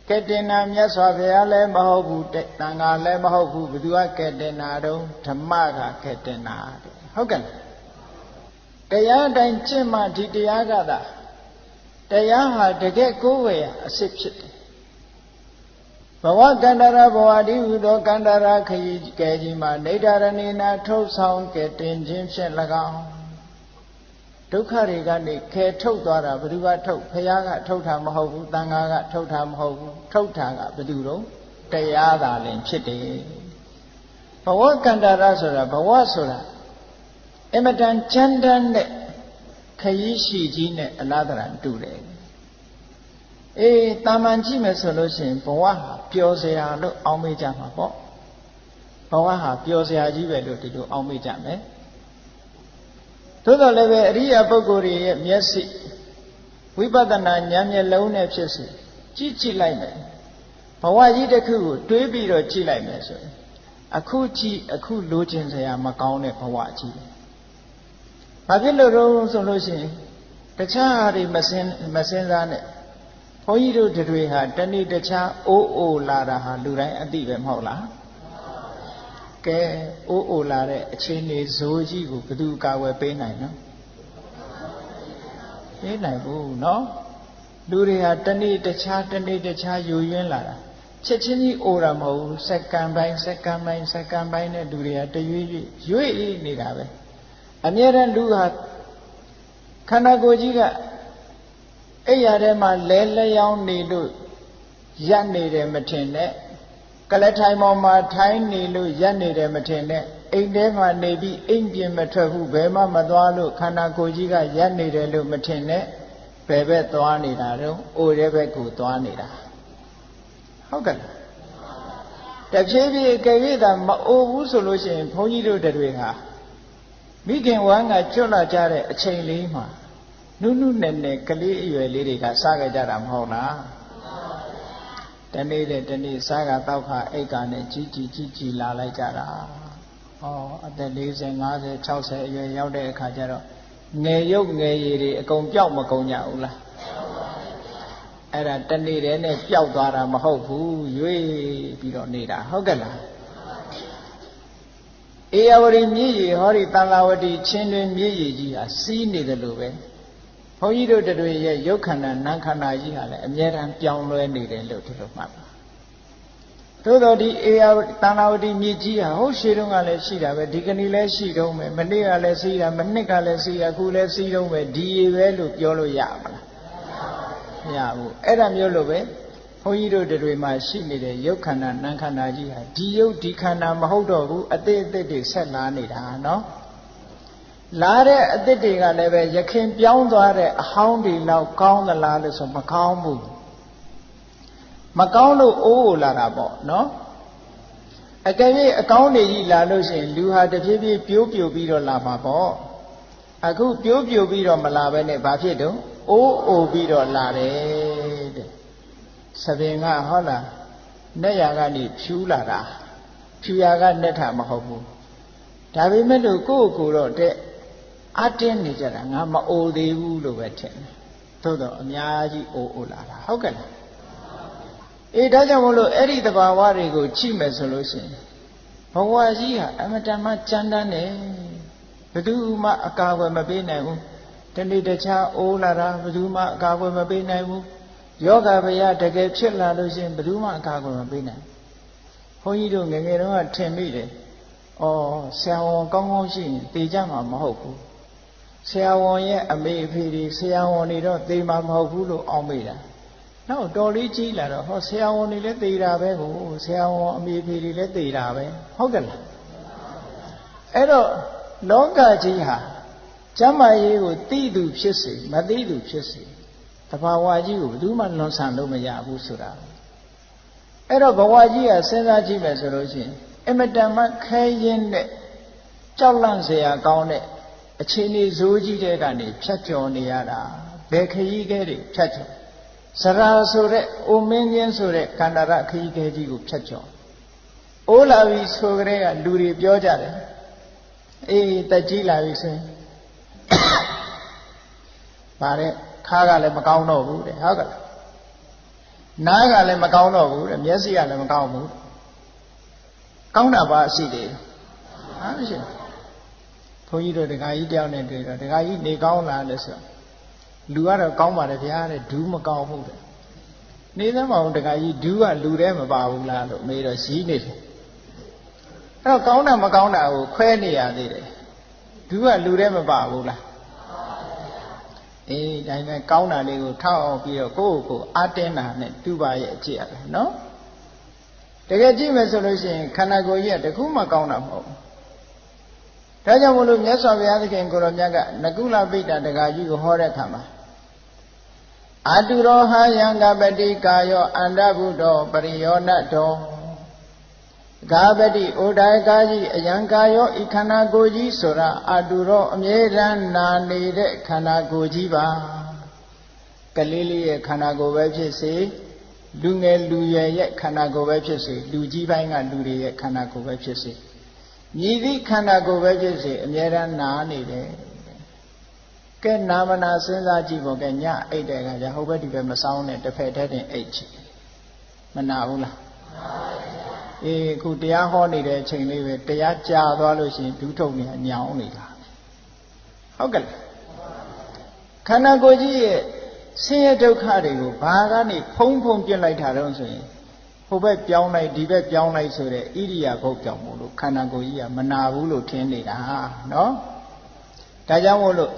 Speaker 1: ကဲတင်နာမြတ်စွာဘုရားလည်းမဟုတ်ဘူးတန်ဃာလည်းမဟုတ်ဘူးဘယ်သူကကဲတင်နာတော့ဓမ္မကကဲတင်နာတဲ့ဟုတ်ကဲ့တရားတိုင်းကျင့်မှဒီတရားကသာတရားဟာတကယ်ကိုယ်ဝေရအစစ်ဖြစ်တယ်ဘဝကန္တရာဘဝတိဟုသောကန္တရာခရီးကဲကြီးမှာနေတရဏိနာထုတ်ဆောင်ကဲတင်ခြင်းဖြင့်၎င်းဒုက္ခတွေကနေခဲထုတ်သွားတာဘယ်သူကထုတ်ဘုရားကထုတ်တာမဟုတ်ဘူးတန်ဃာကထုတ်တာမဟုတ်ဘူးထုတ်တာကဘယ်သူတော့တရားသာလင်ဖြစ်တယ်ဘဝကန္တရာဆိုတာဘဝဆိုတာအမတန်ချမ်းတမ်းတဲ့ခရီးရှိကြီးနဲ့အလားတရတူတယ်အေးတာမန်ကြည့်မယ်ဆိုလို့ရှိရင်ဘဝဟာပျော်စရာလို့အောင်းမေးကြမှာပေါ့ဘဝဟာပျော်စရာကြီးပဲလို့ဒီလိုအောင်းမေးကြမယ်သို့တော်လည်းပဲအရိယာပုဂ္ဂိုလ်တွေရဲ့မျက်စိဝိပဿနာဉာဏ်မျက်လုံးနဲ့ဖြစ်စေကြည့်လိုက်မယ်ဘဝကြီးတစ်ခုကိုတွေးပြီးတော့ကြည့်လိုက်မယ်ဆိုရင်အခုကြည့်အခုလိုချင်စရာမကောင်းတဲ့ဘဝကြီးဘာဖြစ်လို့တော့ဆိုလို့ရှိရင်တခြားဟာတွေမစင်စားနဲ့ဘုန်းကြီးတို့တွေဟာတနေ့တခြားအိုးလာတာဟာလူတိုင်းအသိပဲမဟုတ်လားကဲအိုးလာတဲ့အခြေအနေဇိုးကြီးကိုဘယ်သူကာဝယ်ပေးနိုင်နော်ပေးနိုင်ဘူးနော်လူတွေဟာတနေ့တခြားယူရင်းလာတာချက်ချင်းကြီးအိုတာမဟုတ်ဘူးစက္ကန့်ပိုင်းနဲ့လူတွေကတရွေ့နေတာပဲအမြဲတမ်းလူဟာခန္ဓာကိုယ်ကြီးကအဲ့ရထဲမှာလဲလျောင်းနေလို့ရပ်နေတယ်မထင်နဲ့ကလထိုင်ပေါ်မှာထိုင်နေလို့ရပ်နေတယ်မထင်နဲ့အိမ်ထဲမှာနေပြီးအိမ်ပြင်မထွက်ဘူးဘယ်မှမသွားလို့ခန္ဓာကိုယ်ကြီးကရပ်နေတယ်လို့မထင်နဲ့ဘယ်ဘက်သွားနေတာတော့အိုတဲ့ဘက်ကိုသွားနေတာဟုတ်ကဲ့တဖြည်းဖြည်းအကယ်၍သာမအိုဘူးဆိုလို့ရှိရင်ဘုန်းကြီးတို့တွေဟာမိခင်ဝမ်းကကျွတ်လာကြတဲ့အချိန်လေးမှာနုနယ်ကလေးအရွယ်လေးတွေကစားကြကြတာမဟုတ်လားတနေ့စားကတောက်ခါအိတ်ကနဲ့ကြီးလာလိုက်ကြတာဩ အသက်40 50 60အရွယ်ရောက်တဲ့အခါကျတော့ငယ်ရုပ်ငယ်ရည်တွေအကုန်ပျောက်မကုန်ကြဘူးလားအဲ့ဒါတနေ့တည်းနဲ့ပျောက်သွားတာမဟုတ်ဘူးရွေ့ပြီးတော့နေတာဟုတ်ကဲ့လားဧရာဝတီမြစ်ရည်ဟောဒီတန်လာဝတီချင်းတွင်မြစ်ရည်ကြီးဟာစီးနေတယ်လို့ပဲဘုန်းကြီးတို့တွေရဲ့ရုပ်ခန္ဓာနာမ်ခန္ဓာကြီးဟာလည်းအမြဲတမ်းပြောင်းလဲနေတယ်လို့ဒီလိုမှတ်ပါသို့တော်ဒီဧရာဝတီတန်လာဝတီမြစ်ကြီးဟာဟုတ်ရှေ့တုန်းကလည်းရှိတာပဲဒီကနေ့လည်းရှိတုံးပဲမနေ့ကလည်းစီးတာမနှစ်ကလည်းစီးတာအခုလည်းစီးတုံးပဲဒီရည်ပဲလို့ပြောလို့ရမလားမရဘူးအဲ့ဒါမျိုးလို့ပဲဘုန်းကြီးတို့တွေမှာရှိနေတဲ့ရုပ်ခန္ဓာနာမ်ခန္ဓာကြီးဟာဒီရုပ်ဒီခန္ဓာမဟုတ်တော့ဘူးအသေးအသေးတွေဆက်လာနေတာနော်လာတဲ့အသစ်တွေကလည်းပဲရခင်ပြောင်းသွားတဲ့အဟောင်းတွေလောက်ကောင်းသလားလို့ဆိုမကောင်းဘူးမကောင်းလို့အိုးလာတာပေါ့နော်အကယ်၍အကောင်းတွေကြီးလာလို့ရှိရင်လူဟာတဖြည်းဖြည်းပြိုးပြိုပြီးတော့လာမှာပေါ့အခုပြိုးပြိုပြီးတော့မလာဘဲနဲ့ဘာဖြစ်တော့အိုးအိုပြီးတော့လာတယ်တဲ့သပင်ကဟုတ်လားနဲ့ရကနေဖြူးလာတာဖြူရကနဲ့ထမဟုတ်ဘူးဒါပေမဲ့လို့ကိုယ့်ကိုယ်တော့တဲ့အတင်းနေကြတာငါမအိုသေးဘူးလို့ပဲထင်တယ်သို့တော့အများကြီးအိုလာတာဟုတ်ကဲ့လားအေးဒါကြောင့်မို့လို့အဲ့ဒီသဘာဝတွေကိုကြည့်မယ်ဆိုလို့ရှိရင်ဘဝကြီးဟာအမတန်မှကြမ်းတမ်းတယ်ဘယ်သူမှအကာအကွယ်မပေးနိုင်ဘူးတနေ့တခြားအိုးလာတာဘယ်သူမှအကာအကွယ်မပေးနိုင်ဘူးယောဂဗျာတကယ်ဖြစ်လာလို့ရှိရင်ဘယ်သူမှအကာအကွယ်မပေးနိုင်ဘုန်းကြီးတို့ငယ်ငယ်တုန်းကထင်မိတယ်ဆရာဝန်ကောင်းကောင်းရှိရင်သိကြမှာမဟုတ်ဘူးဆရာဝန်ရဲ့အမေအဖေတွေဆရာဝန်တွေတော့သိမှာမဟုတ်ဘူးလို့အောက်မိတာနောက်တော်လေးကြီးလာတော့ဟောဆရာဝန်တွေလည်းသိတာပဲကိုဆရာဝန်အမေအဖေတွေလည်းသိတာပဲဟုတ်ကဲ့လားအဲ့တော့လောကကြီးဟာကျမ်းမာရေးကိုသိသူဖြစ်စေမသိသူဖြစ်စေတဘာဝကြီးကိုဘယ်သူမှလွန်ဆန်လို့မရဘူးဆိုတာအဲ့တော့ဘဝကြီးကစဉ်းစားကြည့်မယ်ဆိုလို့ရှိရင်အမတန်မှခဲရင်တဲ့ကြောက်လန့်เสียကောင်းတဲ့အခြေအနေဇိုးကြီးတဲ့ကနေဖြတ်ကျော်နေရတာဘယ်ခရီးခဲတွေဖြတ်ကျော်စရာဆိုတဲ့အိုမင်းချင်းဆိုတဲ့ကန္တရခရီးခဲကြီးကိုဖြတ်ကျော်အိုးလာပြီဆိုကြတဲ့ကလူတွေပြောကြတယ်အေးတက်ကြီးလာပြီဆိုရင်ဗါတဲ့ခါးကလည်းမကောင်းတော့ဘူးတဲ့ဟုတ်ကဲ့နားကလည်းမကောင်းတော့ဘူးတဲ့မျက်စိကလည်းမကောင်းဘူးကောင်းတာပါရှိတယ်ဟာမရှိဘုန်းကြီးတို့ဒကာကြီးတယောက်နဲ့တွေ့တော့ဒကာကြီးနေကောင်းလားလို့ဆိုလူကတော့ကောင်းပါတယ်ဗျာတဲ့ဒူးမကောင်းဘူးတဲ့နေသမောင်ဒကာကြီးဒူးကလူထဲမပါဘူးလားလို့မေးတော့ရီးနေတယ်အဲ့တော့ကောင်းတာမကောင်းတာကိုခွဲနေရသေးတယ်ဒူးကလူထဲမပါဘူးလားအေးဒါနဲ့ကောင်းတာလေးကိုထောက်အောင်ပြီးတော့ကိုယ့်ကိုယ်အားတင်းတာနဲ့တူပါရဲ့အကျင့်ရနော်တကယ်ကြည့်မယ်ဆိုလို့ရှိရင်ခန္ဓာကိုယ်ကြီးကတခုမှကောင်းတာမဟုတ်ဘူးဒါကြောင့်မလို့မြတ်စွာဘုရားသခင်ကိုရောမြတ်ကနကုလပိဋကတကာကြီးကိုဟောတဲ့အခါမှာအာတုရောဟာယံကပတိကာယောအန္တဗုဒ္ဓောပရိယောနတောဂါပတိဩဒါယကာကြီးအယံကာယောဤခန္ဓာကိုယ်ကြီးဆိုတာအာတုရောအမြဲတမ်းနာနေတဲ့ခန္ဓာကိုယ်ကြီးပါကလေးလေးရဲ့ခန္ဓာကိုယ်ပဲဖြစ်စေလူငယ်လူရွယ်ရဲ့ခန္ဓာကိုယ်ပဲဖြစ်စေလူကြီးပိုင်းကလူတွေရဲ့ခန္ဓာကိုယ်ပဲဖြစ်စေမြည်သည့်ခန္ဓာကိုယ်ပဲဖြစ်စေအမြဲတမ်းနာနေတယ်ကဲနာမနာစဉ်းစားကြည့်ဖို့ကဲညအိတ်တဲ့အခါကျဟိုဘက်ဒီဘက်မစောင်းနဲ့တစ်ဖက်တည်းတင်အိတ်ချင်မနာဘူးလားအေးအခုတရားဟောနေတဲ့အချိန်လေးပဲတရားကြာသွားလို့ရှိရင်ဒုထုံနေညောင်းနေတာဟုတ်ကဲ့ခန္ဓာကိုယ်ကြီးရဲ့ဆင်းရဲဒုက္ခတွေကိုဘာကနေဖုံးဖုံးပြစ်လိုက်တာတော့ဆိုရင်ဟိုဘက်ပြောင်းလိုက်ဒီဘက်ပြောင်းလိုက်ဆိုတဲ့ဣရိယာပုတ်ပြောင်းမို့လို့ခန္ဓာကိုယ်ကြီးကမနာဘူးလို့ထင်နေတာနော်ဒါကြောင့်မို့လို့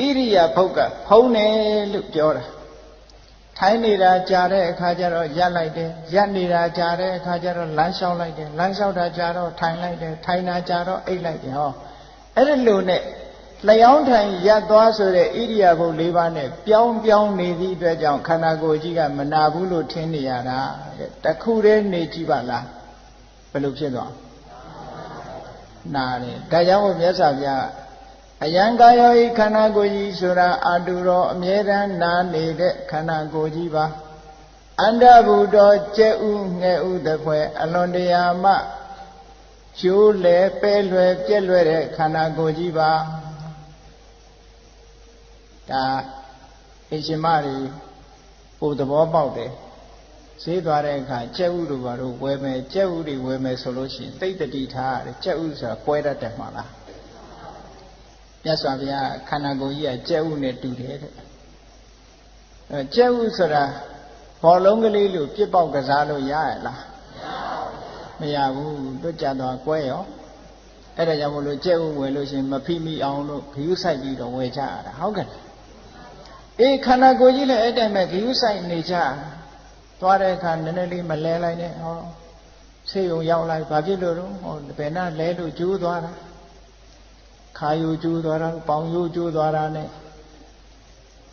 Speaker 1: ဣရိယာပုတ်ကဖုံးတယ်လို့ပြောတာထိုင်နေတာကြာတဲ့အခါကျတော့ရပ်လိုက်တယ်ရပ်နေတာကြာတဲ့အခါကျတော့လမ်းလျှောက်လိုက်တယ်လမ်းလျှောက်တာကြာတော့ထိုင်လိုက်တယ်ထိုင်တာကြာတော့အိပ်လိုက်တယ်ဟောအဲ့ဒီလိုနဲ့လျောင်းထိုင်ရပ်သွားဆိုတဲ့ဣရိယာပုတ်၄ပါးနဲ့ပြောင်းနေသည့်အတွက်ကြောင့်ခန္ဓာကိုယ်ကြီးကမနာဘူးလို့ထင်နေရတာတခုတည်းနေကြည့်ပါလားဘယ်လိုဖြစ်သွားနာတယ်ဒါကြောင့်မြတ်စွာဘုရားအယံကာယောဤခန္ဓာကိုယ်ကြီးဆိုတာအာတုရောအမြဲတမ်းနာနေတဲ့ခန္ဓာကိုယ်ကြီးပါအန္တဗုဒ္ဓကျဲဥငဲ့ဥတဖွဲအလွန်တရာမှ ကျိုးလဲပဲလွယ်ပြက်လွယ်တဲ့ခန္ဓာကိုယ်ကြီးပါဒါအရှင်မတွေပို့သဘောပေါက်တယ်ဈေးသွားတဲ့အခါကြက်ဥတို့ဘာလို့ဝယ်မယ်ကြက်ဥတွေဝယ်မယ်ဆိုလို့ရှိရင်သိတ္တိထားရတယ်ကြက်ဥဆိုတာကွဲတတ်တယ်မှာလားမြတ်စွာဘုရားခန္ဓာကိုယ်ကြီးကကြက်ဥနဲ့တူတယ်တဲ့ကြက်ဥဆိုတာဘောလုံးကလေးလိုပြစ်ပေါက်ကစားလို့ရရလားမရဘူးတွတ်ကြသွားကွဲရောအဲ့ဒါကြောင့်မလို့ကြက်ဥဝယ်လို့ရှိရင်မဖိမိအောင်လို့ဂယုစိုက်ပြီးတော့ဝယ်ကြရတာဟုတ်ကဲ့အေးခန္ဓာကိုယ်ကြီးလည်းအဲ့တိုင်းပဲဂယုစိုက်နေကြသွားတဲ့အခါနည်းနည်းလေးမလဲလိုက်နဲ့ဟောဆေးရုံရောက်လိုက်ဘာဖြစ်လို့တော့ဟောဘယ်နှလဲလို့ကျိုးသွားတာခါယိုကျိုးသွားတာပေါင်ယိုကျိုးသွားတာနဲ့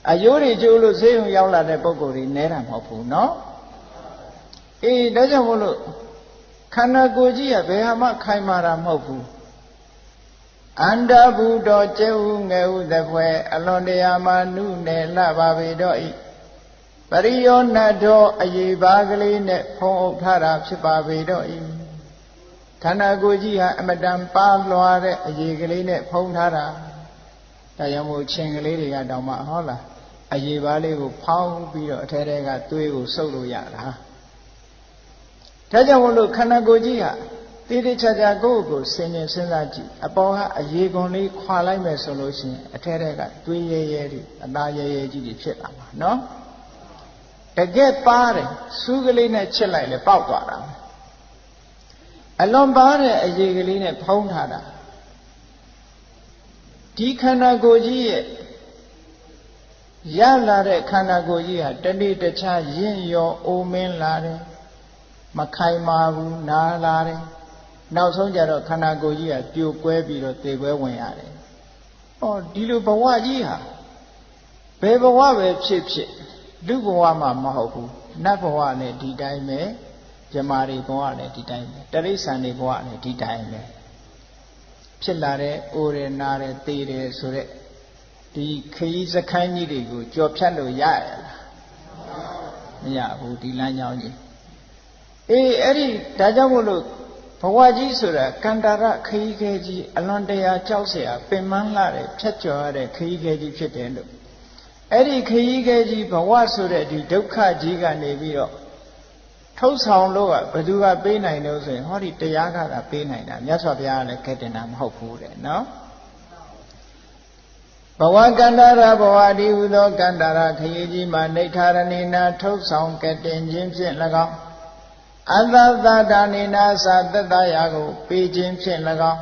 Speaker 1: အယိုးတွေကျိုးလို့ဆေးရုံရောက်လာတဲ့ပုံကိုယ်တွေနဲတာမဟုတ်ဘူးနော်အေးဒါကြောင့်မို့လို့ခန္ဓာကိုယ်ကြီးကဘယ်ဟာမှခိုင်မာတာမဟုတ်ဘူးအန္တဘုဒ္ဓကျဲဥငယ်ဥသဖွယ်အလွန်တရာမှနုနယ်လှပါပေတော့ဤပရိယောနတ်တော်အယေပါကလေးနဲ့ဖုံးအုပ်ထားတာဖြစ်ပါပေတော့ဤခန္ဓာကိုယ်ကြီးဟာအမတန်ပါလွာတဲ့အယေကလေးနဲ့ဖုံးထားတာဒါကြောင့်မို့ချင်းကလေးတွေကတောင်မှဟောလားအယေပါလေးကိုဖောင်းပြီးတော့အထဲထဲကသွေးကိုစုပ်လို့ရတာဒါကြောင့်မို့လို့ခန္ဓာကိုယ်ကြီးဟာတိတိကျကျကိုယ့်ကိုစဉ်းကျင်စဉ်းစားကြည့်အပေါ်ကအရေခွန်လေးခွာလိုက်မယ်ဆိုလို့ရှိရင်အထဲထဲကသွေးရဲရဲတွေအသားရဲရဲကြီးတွေဖြစ်လာမှာနော်တကယ်ပါတယ်စူးကလေးနဲ့ချစ်လိုက်လေပေါက်သွားတာအလွန်ပါတဲ့အရေကလေးနဲ့ဖုံးထားတာဒီခန္ဓာကိုယ်ကြီးရဲ့ရလာတဲ့ခန္ဓာကိုယ်ကြီးဟာတနေ့တခြားရင့်ရောအိုမင်းလာတယ်မခိုင်မာဘူးနားလာတယ်နောက်ဆုံးကြတော့ခန္ဓာကိုယ်ကြီးကပြိုကွဲပြီးတော့သေပွဲဝင်ရတယ်။ဟောဒီလိုဘဝကြီးဟာဘယ်ဘဝပဲဖြစ်ဖြစ်လူဘဝမှမဟုတ်ဘူးနတ်ဘဝနဲ့ဒီတိုင်းပဲဇမားတွေဘဝနဲ့ဒီတိုင်းပဲတိရစ္ဆာန်တွေဘဝနဲ့ဒီတိုင်းပဲဖြစ်လာတဲ့အိုတယ်နာတယ်သေတယ်ဆိုတဲ့ဒီခရီးစခန်းကြီးတွေကိုကြော်ဖြတ်လို့ရရလားမရဘူးဒီလမ်းကြောင်းကြီးအေးအဲ့ဒီဒါကြောင့်မို့လို့ဘဝကြီးဆိုတာကန္တာရခရီးခဲကြီးအလွန်တရာကြောက်เสียပင်မလှတဲ့ဖြတ်ကျော်ရတဲ့ခရီးခဲကြီးဖြစ်တယ်လို့အဲ့ဒီခရီးခဲကြီးဘဝဆိုတဲ့ဒီဒုက္ခကြီးကနေပြီးတော့ထုတ်ဆောင်လို့ကဘယ်သူကပေးနိုင်လို့ဆိုရင်ဟောဒီတရားကသာပေးနိုင်တာမြတ်စွာဘုရားကလည်းကဲတင်တာမဟုတ်ဘူးတဲ့နော်ဘဝကန္တာရဘဝဒီဟုသောကန္တာရခရီးကြီးမှာနေထာရဏိနာထုတ်ဆောင်ကတင်ခြင်းဖြင့်၎င်းအသသဒါနိနာသတ္တရာကိုပေးခြင်းဖြင့်၎င်း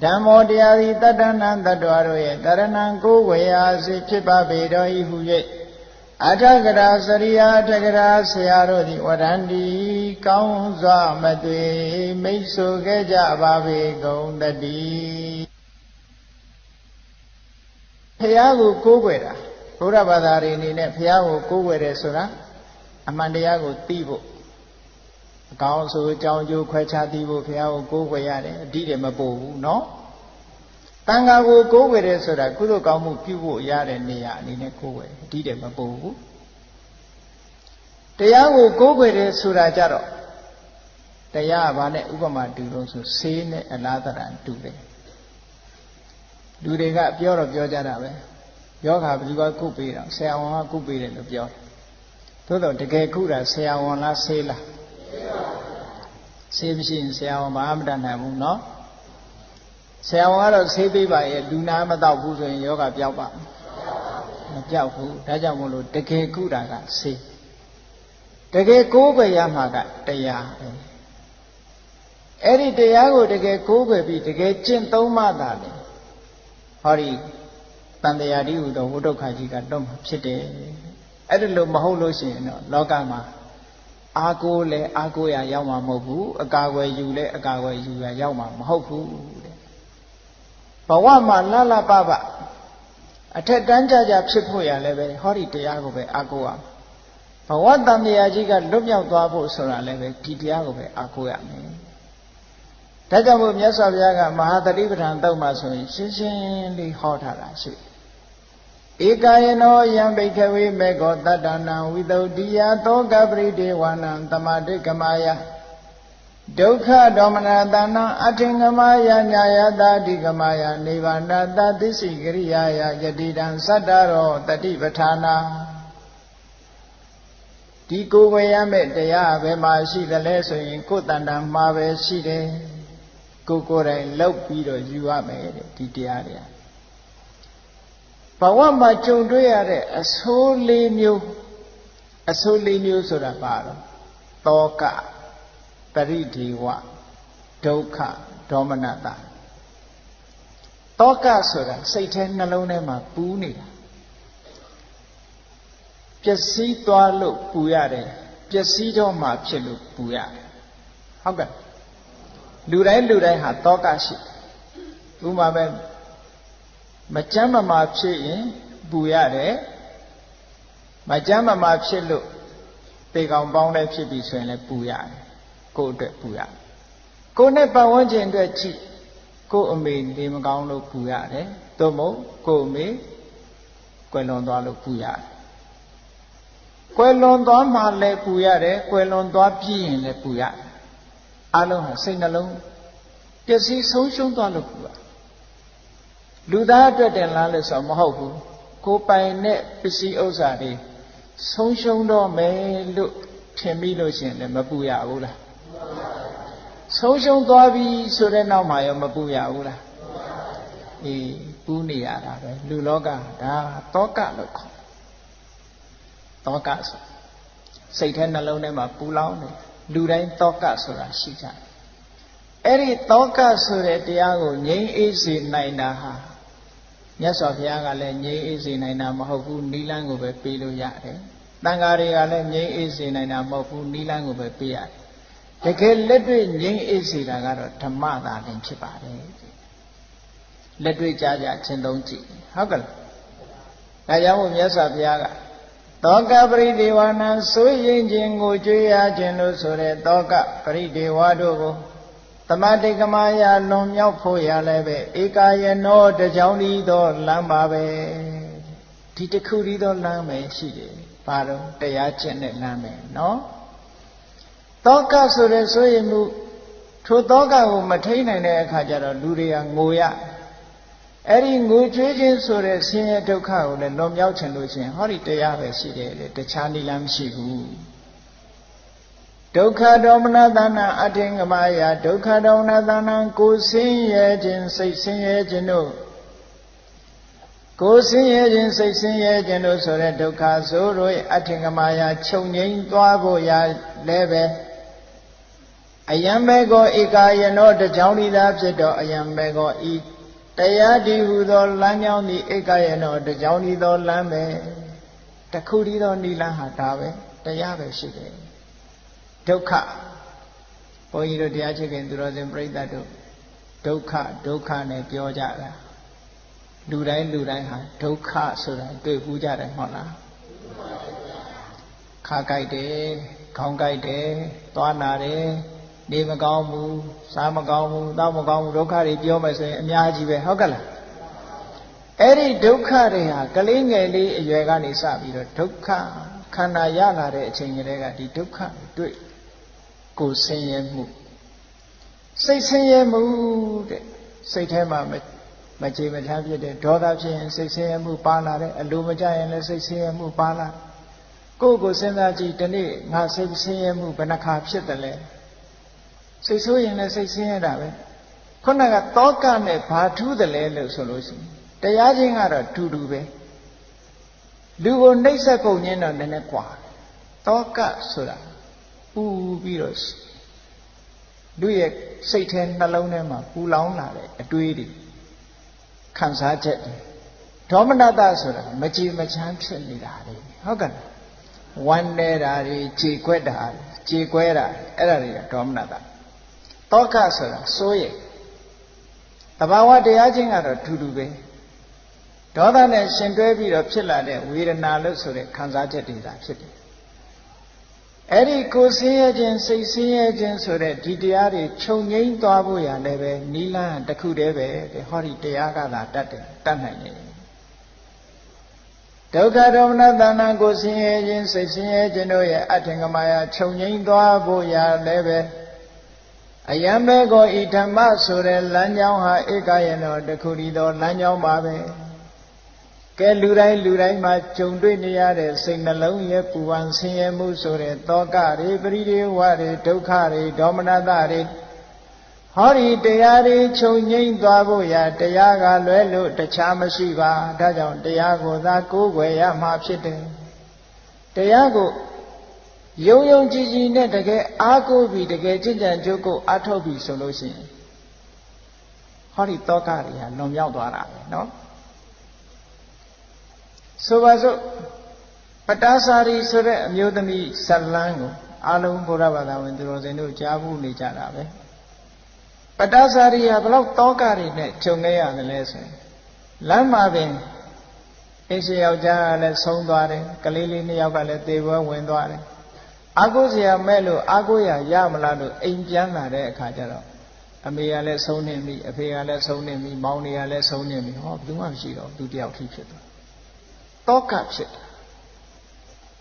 Speaker 1: ဓမ္မောတရားသည်တတ္တနံတ္တဝါတို့ရဲ့တရဏံကိုဝေယစိဖြစ်ပါပေတော်၏ဟု၍အထကရာစရိယာအထကရာဆရာတို့သည်ဝရန္တိကောင်းစွာမသွေမိတ်ဆိုခဲ့ကြပါပေကုန်တည်းဖျားကိုကိုးကွယ်တာဘုရားဘာသာတွေအနေနဲ့ဖျားကိုကိုးကွယ်တယ်ဆိုတာအမှန်တရားကိုသိဖို့အကောင်းဆိုအကြောင်းကျိုးခွဲခြားသိဖို့ဘုရားကိုကိုးကွယ်ရတယ်အတိတယ်မပို့ဘူးเนาะတန်ခါကိုကိုးကွယ်တယ်ဆိုတာကုသိုလ်ကောင်းမှုပြုဖို့ရတဲ့နေရာအနေနဲ့ကိုးကွယ်အတိတယ်မပို့ဘူးတရားကိုကိုးကွယ်တယ်ဆိုတာကြတော့တရားကဘာနဲ့ဥပမာတူလို့ဆိုဆေးနဲ့အလားတရာတူတယ်လူတွေကပြောတော့ပြောကြတာပဲယောဂဘယ်သူကကုပေးတာဆရာဝန်ကကုပေးတယ်လို့ပြောတယ်သို့တော့တကယ်ကုတာဆရာဝန်လားဆေးလားဆေးမရှိရင်ဆရာဝန်ဘာမှမတတ်နိုင်ဘူးเนาะဆရာဝန်ကတော့ဆေးပေးပါရဲ့လူနာမတော့ဘူးဆိုရင်ယောဂပျောက်ပါမပျောက်ဘူးဒါကြောင့်မို့လို့တကယ်ကုတာကဆေးတကယ်ကိုးကွယ်ရမှာကတရားအဲ့ဒီတရားကိုတကယ်ကိုးကွယ်ပြီးတကယ်ကျင့်သုံးမှသာလေဟောဒီတန်တရားတိဟုသောဝိဒုက္ခကြီးကတော့ဖြစ်တယ်အဲ့ဒါလို့မဟုတ်လို့ရှိရင်တော့လောကမှာအာကိုလဲအာကိုရရောက်မှာမဟုတ်ဘူးအကာအကွယ်ယူလဲအကာအကွယ်ယူရရောက်မှာမဟုတ်ဘူးတဲ့ဘဝမှာလလပပအထက်တန်းကြကြဖြစ်ဖို့ရလဲပဲဟောဒီတရားကိုပဲအာကိုရဘဝတန်တရားကြီးကလွတ်မြောက်သွားဖို့ဆိုတာလည်းပဲဒီတရားကိုပဲအာကိုရမယ်ဒါကြောင့်မို့မြတ်စွာဘုရားကမဟာသတိပဋ္ဌာန်တုတ်မှာဆိုရင်ရှင်းရှင်းလေးဟောထားတာရှိဧကာယနောယံဘိက္ခဝေမေဃောတတ္တနံဝိသုဒ္ဓိယသောကပရိဒေဝနံသမာဓိကမာယ Dukkha domanatana atingamaya nyayata digamaya nivanata disigiriyaya jadidan sadaro tativatana Diku vayame daya vema shidale soyin kutanda mave shide Kukure laupido yuame didiyariya Bawama chunduyare asuli nyu sura paro Toka Paridiwa Dukkha Domanata Toka sura Satan nalone ma punida Pyasi toalo puyare Pyasi do ma philu puyare Hoga Lurai ha toka shi Uma be Majama ma phiyin puyare Majama ma philu Pegang bang le phibi so yin le puyare ကိုယ်အတွက်ပူရကိုယ်နဲ့ပတ်ဝန်းကျင်အတွက်ကြည့်ကိုယ်အမေနေမကောင်းလို့ပူရတယ်သို့မဟုတ်ကိုယ်အမေကွယ်လွန်သွားလို့ပူရတယ်ကွယ်လွန်သွားမှလည်းပူရတယ်ကွယ်လွန်သွားပြီးရင်လည်းပူရတယ်အလုံးဟာစိတ်နှလုံးပျက်စီးဆုံးရှုံးသွားလို့ပူရလူသားအတွက်တင်လားလို့ဆိုမဟုတ်ဘူးကိုယ်ပိုင်တဲ့ပစ္စည်းဥစ္စာတွေဆုံးရှုံးတော့မယ်လို့ထင်ပြီးလို့ရှိရင်လည်းမပူရဘူးလားဆုံးရှုံးသွားပြီဆိုတဲ့နောက်မှာရောမပူရဘူးလားအေးပူနေရတာပဲလူလောကဒါတောကလို့ခေါ်တောကဆိုစိတ်ထဲနှလုံးထဲမှာပူလောင်နေလူတိုင်းတောကဆိုတာရှိကြတယ်အဲ့ဒီတောကဆိုတဲ့တရားကိုငြိမ်းအေးစေနိုင်တာဟာမြတ်စွာဘုရားကလည်းငြိမ်းအေးစေနိုင်တာမဟုတ်ဘူးနိလန်းကိုပဲပေးလို့ရတယ်တန်ဃာတွေကလည်းငြိမ်းအေးစေနိုင်တာမဟုတ်ဘူးနိလန်းကိုပဲပေးရတယ်တကယ်လက်တွေ့ငြိမ်းအေးစေတာကတော့ဓမ္မသာလင်ဖြစ်ပါတယ်လက်တွေ့ကြားကြချင်းသုံးကြည့်ဟုတ်ကဲ့ဒါကြောင့်မို့မြတ်စွာဘုရားကတောကပရိဒေဝနာစိုးရင်ခြင်းကိုကြွေးရခြင်းလို့ဆိုတဲ့တောကပရိဒေဝတို့ကိုတမတိကမာယလွန်မြောက်ဖို့ရလည်းပဲဧကာယနောတကြောင်ဤသောလမ်းပါပဲဒီတစ်ခုဤသောလမ်းပဲရှိတယ်ဘာလို့တရားကျင့်တဲ့လမ်းပဲနော်တောကဆိုတဲ့ဆိုရင်မှုထိုတောကကိုမထိန်နိုင်တဲ့အခါကျတော့လူတွေကငိုရအဲ့ဒီငိုကြွေးခြင်းဆိုတဲ့ဆင်းရဲဒုက္ခကိုလည်းလွန်မြောက်ချင်လို့ရှိရင်ဟောဒီတရားပဲရှိတယ်လေတခြားနည်းလမ်းမရှိဘူးဒုက္ခဒေါမနသနာအထင်ကမာယဒုက္ခဒေါမနသနာကိုဆင်းရဲခြင်းစိတ်ဆင်းရဲခြင်းတို့ကိုယ်ဆင်းရဲခြင်းစိတ်ဆင်းရဲခြင်းတို့ဆိုတဲ့ဒုက္ခဆိုတို့ရဲ့အထင်ကမာယချုပ်ငြိမ်းသွားဖို့ရလည်းပဲအယံဘေကောဧကာယနောတကြောင်ဤသာဖြစ်တော့အယံဘေကောဤတရားဒီဟုသောလမ်းကြောင်းသည်ဧကာယနောတကြောင်ဤသောလမ်းပဲတခုတည်းသောနိလန်းဟာဒါပဲတရားပဲရှိတယ်ဒုက္ခဘုန်းကြီးတို့တရားချစ်ခင်သူတော်စင်ပြိဿတို့ဒုက္ခနဲ့ပြောကြတာလူတိုင်းဟာဒုက္ခဆိုတာတွေ့ဘူးကြတယ်မဟုတ်လားခါကြိုက်တယ်ခေါင်းကြိုက်တယ်သွားနာတယ်နေမကောင်းဘူးစားမကောင်းဘူးတောက်မကောင်းဘူးဒုက္ခတွေပြောမယ်ဆိုရင်အများကြီးပဲဟုတ်ကဲ့လားအဲ့ဒီဒုက္ခတွေဟာကလေးငယ်လေးအရွယ်ကနေစပြီးတော့ဒုက္ခခန္ဓာရလာတဲ့အချိန်ကလေးကဒီဒုက္ခတွေ့ကိုယ်ဆင်းရဲမှုစိတ်ဆင်းရဲမှုတဲ့စိတ်ထဲမှာမကြေမချမ်းဖြစ်တဲ့ဒေါသဖြစ်ရင်စိတ်ဆင်းရဲမှုပါလာတယ်အလိုမကျရင်လည်းစိတ်ဆင်းရဲမှုပါလာကိုယ့်ကိုစဉ်းစားကြည့်ဒီနေ့ငါစိတ်ဆင်းရဲမှုဘယ်နှခါဖြစ်တယ်လဲစိတ်ဆိုးရင်လည်းစိတ်ဆင်းရဲတာပဲခုနကတောကနဲ့ဘာထူးတယ်လဲလို့ဆိုလို့ရှိရင်တရားချင်းကတော့တူတူပဲလူကိုနှိပ်စက်ပုံညင်းတော့နည်းနည်းกว่าတောကဆိုတာပူပြီးတော့လူရဲ့စိတ်ထဲနှလုံးထဲမှာပူလောင်လာတဲ့အတွေးတွေခံစားချက်တွေဒေါမနတဆိုတာမကြည်မချမ်းဖြစ်နေတာလေဟုတ်ကဲ့ဝမ်းနေတာတွေကြေကွက်တာကြေကွဲတာအဲ့ဒါတွေကဒေါမနတတောကဆိုတာစိုးရိမ်တဘာဝတရားချင်းကတော့ထူးထူးပဲဒေါသနဲ့ရှင်တွဲပြီးတော့ဖြစ်လာတဲ့ဝေဒနာလို့ဆိုတဲ့ခံစားချက်တွေသာဖြစ်တယ်အဲ့ဒီကိုယ်ဆင်းရဲခြင်းစိတ်ဆင်းရဲခြင်းဆိုတဲ့ဒီတရားတွေခြုံငိမ့်သွားဖို့ရလည်းပဲနိလန်းတစ်ခုတည်းပဲဟောဒီတရားကသာတတ်နိုင်တယ်ဒုက္ခဒေါမနသနာကိုယ်ဆင်းရဲခြင်းစိတ်ဆင်းရဲခြင်းတို့ရဲ့အထင်ကမာယခြုံငိမ့်သွားဖို့ရလည်းပဲ အယံဘေကိုဤဓမ္မဆိုတဲ့လမ်းကြောင်းဟာဧကယနောတခုတည်းသောလမ်းကြောင်းပါပဲကဲလူတိုင်းမှာကြုံတွေ့နေရတဲ့စိတ်နှလုံးရဲ့ပူပန်ဆင်းရဲမှုဆိုတဲ့တောကတွေပရိဒေဝတွေဒုက္ခတွေဒေါမနတတွေဟောဒီတရားတွေချုပ်ငြိမ့်သွားဖို့ရာတရားကလွဲလို့တခြားမရှိပါဒါကြောင့်တရားကိုသာကိုးကွယ်ရမှာဖြစ်တယ်တရားကိုယုံယုံကြည်ကြည်နဲ့တကယ်အားကိုးပြီးတကယ်ကြင်ကြံကြိုးကိုအားထုတ်ပြီးဆိုလို့ရှိရင်ဟောဒီတောကတွေဟာလွန်မြောက်သွားတာပဲနော်ဆိုပါစို့ပတာစာရီဆိုတဲ့အမျိုးသမီးဇလန်းကိုအလုံးဘုရားဘာသာဝင်သူတော်စင်တို့ကြားဘူးနေကြတာပဲပတာစာရီဟာဘလောက်တောကတွေနဲ့ခြုံခဲ့ရတယ်လဲဆိုရင်လမ်းမှာပင်အင်းရှိယောက်ျားကလည်းဆုံးသွားတယ်ကလေးလေးနှစ်ယောက်ကလည်းသေပွဲဝင်သွားတယ်အာကိုစရာမဲ့လို့အာကိုရမလားလို့အိမ်ပြန်လာတဲ့အခါကျတော့အမေကလည်းဆုံးနေပြီအဖေကလည်းဆုံးနေပြီမောင်တွေကလည်းဆုံးနေပြီဟောဘယ်သူမှမရှိတော့သူတယောက်ထိဖြစ်သွားတောကဖြစ်တာ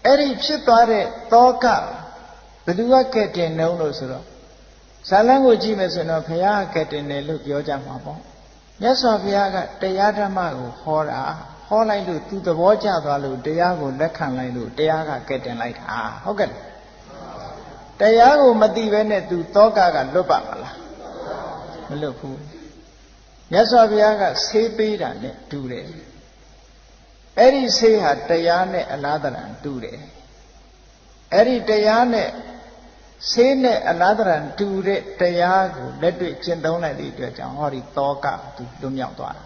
Speaker 1: အဲ့ဒီဖြစ်သွားတဲ့တောကဘယ်သူကကဲ့တင်နှုံးလို့ဆိုတော့ဇာလန်းကိုကြည့်မယ်ဆိုတော့ဘုရားကဲ့တင်တယ်လို့ပြောကြမှာပေါ့မြတ်စွာဘုရားကတရားဓမ္မကိုဟောတာဟောလိုက်လို့သူသဘောကျသွားလို့တရားကိုလက်ခံလိုက်လို့တရားကကဲ့တင်လိုက်တာဟုတ်ကဲ့တရားကိုမသိဘဲနဲ့သူတောကလွတ်ပါမလားမလွတ်ဘူးမြတ်စွာဘုရားကဆေးပေးတာနဲ့တူတယ်အဲ့ဒီဆေးဟာတရားနဲ့အလားတန်တူတယ်အဲ့ဒီတရားနဲ့ဆေးနဲ့အလားတန်တူတဲ့တရားကိုလက်တွေ့ကျင့်သုံးလိုက်တဲ့အတွက်ကြောင့်ဟောဒီတောကသူလွတ်မြောက်သွားတာ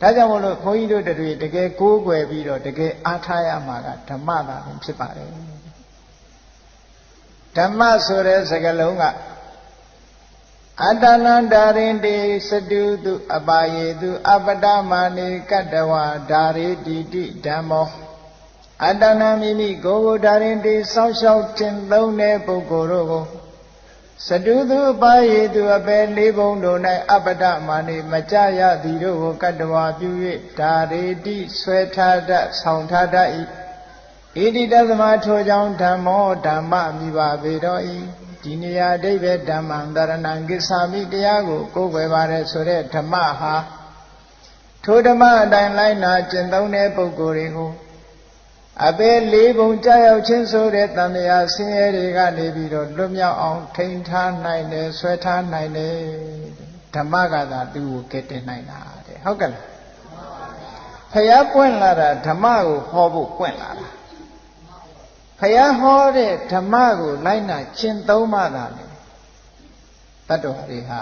Speaker 1: ဒါကြောင့်မို့လို့ဘုန်းကြီးတို့တွေတကယ်ကိုးကွယ်ပြီးတော့တကယ်အားထားရမှာကဓမ္မသာပင်ဖြစ်ပါတယ်ဓမ္မဆိုတဲ့စကားလုံးကအတ္တနန္တာရင်တိစတုတုအပါယေတုအပတမာနိကတ္တဝဓာရိတိတိဓမ္မောအတ္တနာမိမိကိုယ်ကိုဓာရင်တိစောင့်ရှောက်ခြင်းသုံးတဲ့ပုဂ္ဂိုလ်တို့ကိုစတုတုအပါယေတုအပေလေးဘုံတို့၌အပတမာနိမကြရသည်တို့ကိုကတ္တဝပြု၍ဓာရိတိဆွဲထားတတ်ဆောင်ထားတတ်၏ဣတိတသမထိုကြောင့်ဓမ္မောဓမ္မမိပါပေတော်၏ဒီနေရာအဓိပ္ပာယ်ဓမ္မံတရဏံကိစ္ဆာမိတရားကိုကိုးကွယ်ပါတယ်ဆိုတဲ့ဓမ္မဟာထိုဓမ္မအတိုင်းလိုက်နာကျင့်သုံးတဲ့ပုဂ္ဂိုလ်တွေကိုအပေလေးပုံကြောက်ရောက်ခြင်းဆိုတဲ့တန်တရားဆင်းရဲတွေကနေပြီးတော့လွတ်မြောက်အောင်ထိန်းထားနိုင်တယ်ဆွဲထားနိုင်တယ်ဓမ္မကသာသူ့ကိုကဲ့တင်နိုင်တာတဲ့ဟုတ်ကဲ့လားဖယားပွင့်လာတာဓမ္မကိုဟောဖို့ပွင့်လာတာဖယားဟောတဲ့ဓမ္မကိုလိုက်နာကျင့်သုံးမှသာလေတတ္တဝါတွေဟာ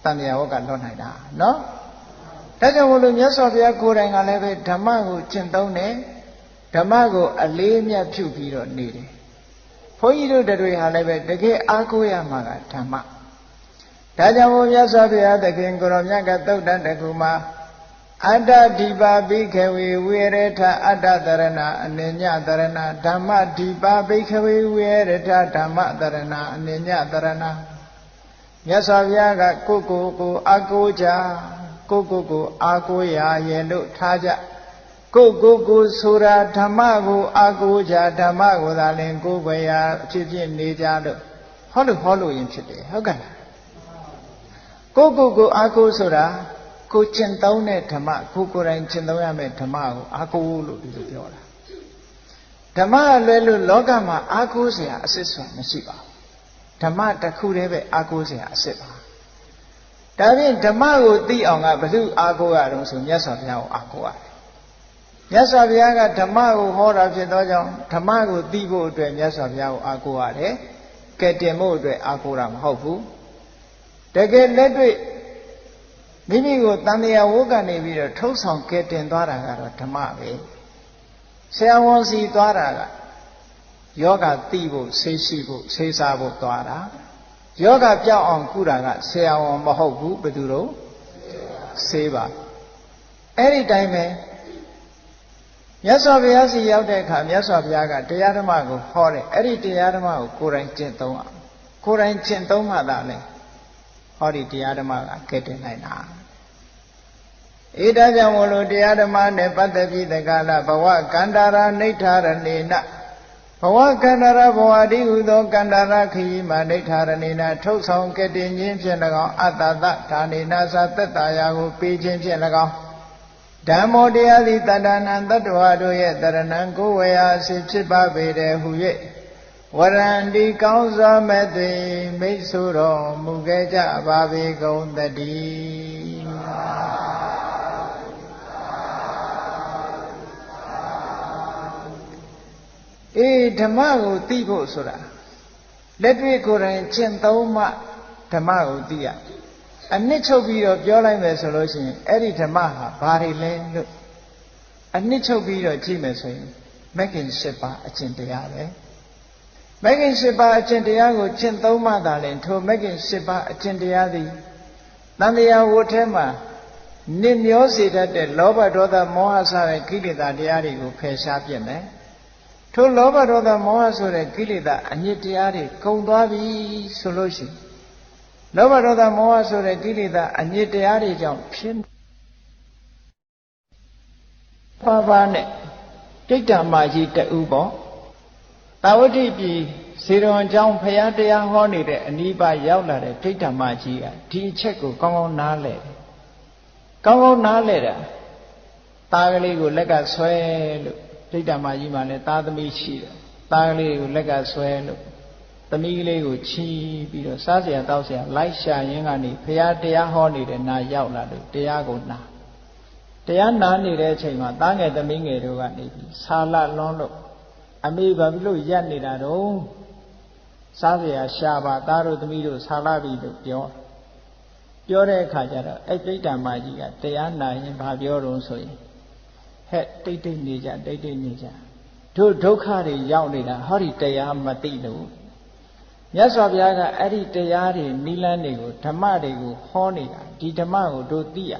Speaker 1: တန်တရားဝကလွတ်နိုင်တာနော်ဒါကြောင့်မို့လို့မြတ်စွာဘုရားကိုယ်တိုင်ကလည်းပဲဓမ္မကိုကျင့်သုံးတယ်ဓမ္မကိုအလေးအမြတ်ပြုပြီးတော့နေတယ်ဘုန်းကြီးတို့တွေဟာလည်းပဲတကယ်အားကိုးရမှာကဓမ္မဒါကြောင့်မို့မြတ်စွာဘုရားသခင်ကိုရောမြတ်ကသုတ်တန်တကူမှာအတ္တဒီပါဘိခဝေဝိရထအတ္တတရဏအနိညတရဏဓမ္မဒီပါဘိခဝေဝိရထဓမ္မတရဏအနိညတရဏမြတ်စွာဘုရားကကိုအားကိုးကြကိုအားကိုးရရဲ့လို့ထားကြကိုဆိုတာဓမ္မကိုအားကိုးကြဓမ္မကိုသာလင်ကိုးကွယ်ရာအဖြစ်ဖြစ်နေကြလို့ဟောလို့ရင်ဖြစ်တယ်ဟုတ်ကဲ့လားကိုအားကိုးဆိုတာကိုကျင့်သုံးတဲ့ဓမ္မကိုယ်တိုင်ကျင့်သုံးရမယ့်ဓမ္မကိုအားကိုးလို့ဒီလိုပြောတာဓမ္မလွဲလို့လောကမှာအားကိုးစရာအစစ်ဆိုတာမရှိပါဘူးဓမ္မတစ်ခုတည်းပဲအားကိုးစရာအစစ်ပါဒါဖြင့်ဓမ္မကိုသိအောင်ကဘယ်သူအားကိုးရတော့ဆိုမြတ်စွာဘုရားကိုအားကိုးရတယ်မြတ်စွာဘုရားကဓမ္မကိုဟောတာဖြစ်သောကြောင့်ဓမ္မကိုသိဖို့အတွက်မြတ်စွာဘုရားကိုအားကိုးရတယ်ကဲတင်ဖို့အတွက်အားကိုးတာမဟုတ်ဘူးတကယ်လက်တွေ့မိမိကိုတန်တရားဝုကနေပြီးတော့ထုတ်ဆောင်ကဲတင်သွားတာကတော့ဓမ္မပဲဆရာဝန်စီသွားတာကယောဂသိဖို့ဆေးရှိဖို့ဆေးစားဖို့သွားတာယောဂပြောင်းအောင်ကုတာကဆရာဝန်မဟုတ်ဘူးဘယ်သူတော့ဆေးပါအဲ့ဒီတိုင်းပဲမြတ်စွာဘုရားစီရောက်တဲ့အခါမြတ်စွာဘုရားကတရားဓမ္မကိုဟောတယ်အဲ့ဒီတရားဓမ္မကိုကိုယ်တိုင်ကျင့်သုံးအောင်ကိုယ်တိုင်ကျင့်သုံးမှသာလေဟောဒီတရားဓမ္မကကဲတင်နိုင်တာဧတကြောင့်မလို့တရားဓမ္မနဲ့ပတ်သက်ပြီးတက္ကလဘဝကန္တာရာနိဋ္ဌာရဏေန ဘဝကန္တရဘဝတိဟုသောကန္တရခရီးမှာဒိဋ္ဌာရဏိနာထုတ်ဆောင်ကတိခြင်းဖြင့်၎င်းအတ္တတဌာနေနာသသက်တာယာကိုပေးခြင်းဖြင့်၎င်းဓမ္မောတရားသည်တတ္တနံတတ္တဝါတို့ရဲ့တရဏံကိုဝေယအစီဖြစ်ပါပေတယ်ဟု၍ဝရန္တိကောင်းစွာမဲ့သွေမိတ်ဆိုတော်မူခဲ့ကြပါပေကုန်တည်းဓမ္မကိုသိဖို့ဆိုတာလက်တွေ့ကိုယ်တိုင်ကျင့်သုံးမှဓမ္မကိုသိရအနှစ်ချုပ်ပြီးတော့ပြောလိုက်မယ်ဆိုလို့ရှိရင်အဲ့ဒီဓမ္မဟာဘာတွေလဲလို့အနှစ်ချုပ်ပြီးတော့ကြည့်မယ်ဆိုရင်မဂ်ကင်၈ပါးအကျင့်တရားပဲမဂ်ကင်၈ပါးအကျင့်တရားကိုကျင့်သုံးမှသာလျှင်ထိုမဂ်ကင်၈ပါးအကျင့်တရားသည်တန်တရားဝတ်ထဲမှာနစ်မျောစေတတ်တဲ့လောဘဒေါသမောဟစတဲ့ကိလေသာတရားတွေကိုဖယ်ရှားပြစ်မယ်ထိုလောဘဒေါသမောဟဆိုတဲ့ကိလေသာအညစ်တရားတွေကုန်သွားပြီဆိုလို့ရှိရင်လောဘဒေါသမောဟဆိုတဲ့ကိလေသာအညစ်တရားတွေကြောင့်ဖြစ်ပါနဲ့တိဋ္ဌာမကြီးတူပေါ့တာဝတိပြည်ဇေရဝံကျောင်းဖရာတရားဟောနေတဲ့အနိဗ္ဗာန်ရောက်လာတဲ့တိဋ္ဌာမကြီးကဒီအချက်ကိုကောင်းကောင်းနားလဲတယ်ကောင်းကောင်းနားလဲတာသားကလေးကိုလက်ကဆွဲလို့ဒိဋ္ဌာမကြီးမှလည်းသားသမီးရှိတယ်သားကလေးကိုလက်ကဆွဲလို့သမီးကလေးကိုချီးပြီးတော့စားเสียတောက်เสียလိုက်ရှာရင်းကနေဘုရားတရားဟောနေတဲ့နာရောက်လာလို့တရားကိုနာတရားနာနေတဲ့အချိန်မှာသားငယ်သမီးငယ်တို့ကနေပြီးဆာလလွန်းလို့အမေဘာဖြစ်လို့ရက်နေတာတော့စားเสียရှာပါသားတို့သမီးတို့ဆာလပြီလို့ပြောတဲ့အခါကျတော့အဲ့ဒိဋ္ဌာမကြီးကတရားနာရင်ဘာပြောတော့ဆိုရင်ဟဲ့တိတ်တိတ်နေကြတို့ဒုက္ခတွေရောက်နေတာဟောဒီတရားမသိလို့မြတ်စွာဘုရားကအဲ့ဒီတရားတွေနိလန်းတွေကိုဓမ္မတွေကိုဟောနေတာဒီဓမ္မကိုတို့သိရ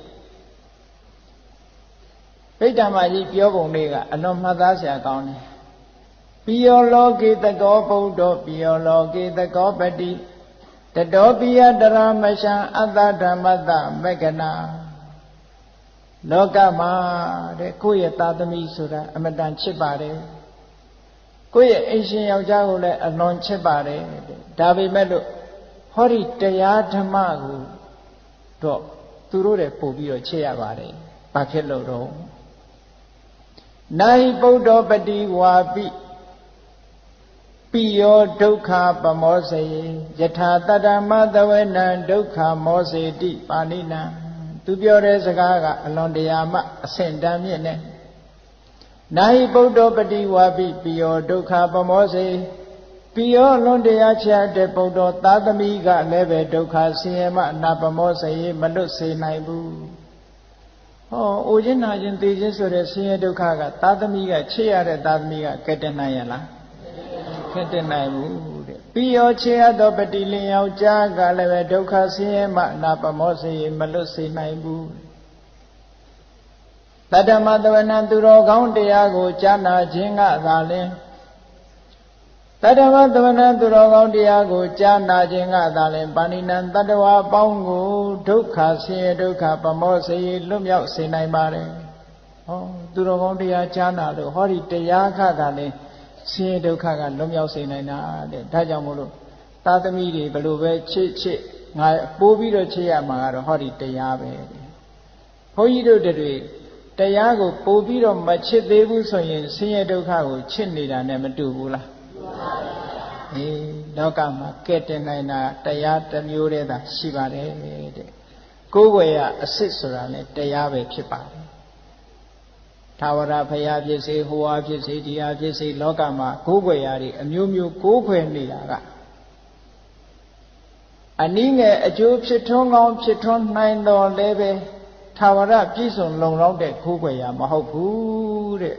Speaker 1: ဗိဓမ္မာကြီးပြောပုံလေးကအလွန်မှတ်သားစရာကောင်းတယ်ပိယောလောကေတကောဗုဒ္ဓပိယောလောကေတကောပတိတတောပိယတရာမရှံအတ္တဓမ္မတမဂ္ဂနာလောကမှာတဲ့ကိုယ့်ရဲ့သားသမီးဆိုတာအမတန်ချစ်ပါတယ်ကိုယ့်ရဲ့အိမ်ရှင်ယောက်ျားကိုလည်းအလွန်ချစ်ပါတယ်ဒါပေမဲ့လို့ဟောဒီတရားဓမ္မကိုတော့သူတို့တွေပို့ပြီးတော့ချစ်ရပါတယ်ဘာဖြစ်လို့တော့နာဟိပုဒ္ဓောပတိဝါပိပိယောဒုက္ခပမောစေယထာတတ္တမသဝေနံဒုက္ခမောစေတိပါဏိနံသူပြောတဲ့စကားကအလွန်တရာမှအဆင့်တန်းမြင့်နဲ့နာဟိပုဒ္ဓောပတိဝါပိပိယောဒုက္ခပမောစေပိယောလွန်တရားချတဲ့ပုဒ္ဓောသာသမီကလည်းပဲဒုက္ခဆင်းရဲမှအနာပမောစေမလွတ်စေနိုင်ဘူးဟောအိုခြင်းနာခြင်းသိခြင်းဆိုတဲ့ဆင်းရဲဒုက္ခကသာသမီကချစ်ရတဲ့သာသမီကကဲ့တင်နိုင်ရလားကဲ့တင်နိုင်ဘူးတဲ့ပိယောချစ်ရသောပတိလင်ယောက်ျားကလည်းပဲဒုက္ခဆင်းရဲမှအနာပမောစေမလွတ်စေနိုင်ဘူးတတ္တမတဝနံသူတော်ကောင်းတရားကိုကြားနာခြင်းကသာလင်တတ္တမတဝနံသူတော်ကောင်းတရားကိုကြားနာခြင်းကသာလင်ပါဏိနံတတ္တဝါပေါင်းကိုဒုက္ခဆင်းရဲဒုက္ခပမောစေလွတ်မြောက်စေနိုင်ပါတယ်ဟောသူတော်ကောင်းတရားကြားနာလို့ဟောဒီတရားကသာလင်ဆင်းရဲဒုက္ခကလွတ်မြောက်စေနိုင်တာတဲ့ဒါကြောင့်မို့လို့သာသမီတွေဘယ်လိုပဲချစ်ငါပိုးပြီးတော့ချစ်ရမှာကတော့ဟောဒီတရားပဲဘုန်းကြီးတို့တွေတရားကိုပို့ပြီးတော့မချစ်သေးဘူးဆိုရင်ဆင်းရဲဒုက္ခကိုချစ်နေတာနဲ့မတူဘူးလားလောကမှာကဲ့တင်နိုင်တာတရားတစ်မျိုးတည်းသာရှိပါတယ်တဲ့ကိုယ်ွယ်ရအစ်စ်ဆိုတာလည်းတရားပဲဖြစ်ပါတယ်သာဝရဘုရားဖြစ်စေဟိုအားဖြစ်စေဒီအားဖြစ်စေလောကမှာကိုယ်ွယ်ရတွေအမျိုးမျိုးကိုယ်ွယ်နေတာကအနည်းငယ်အကျိုးဖြစ်ထွန်းကောင်းဖြစ်ထွန်းနိုင်တော်လည်းပဲသာဝရပြည့်စုံလုံလောက်တဲ့ကိုးကွယ်ရာမဟုတ်ဘူးတဲ့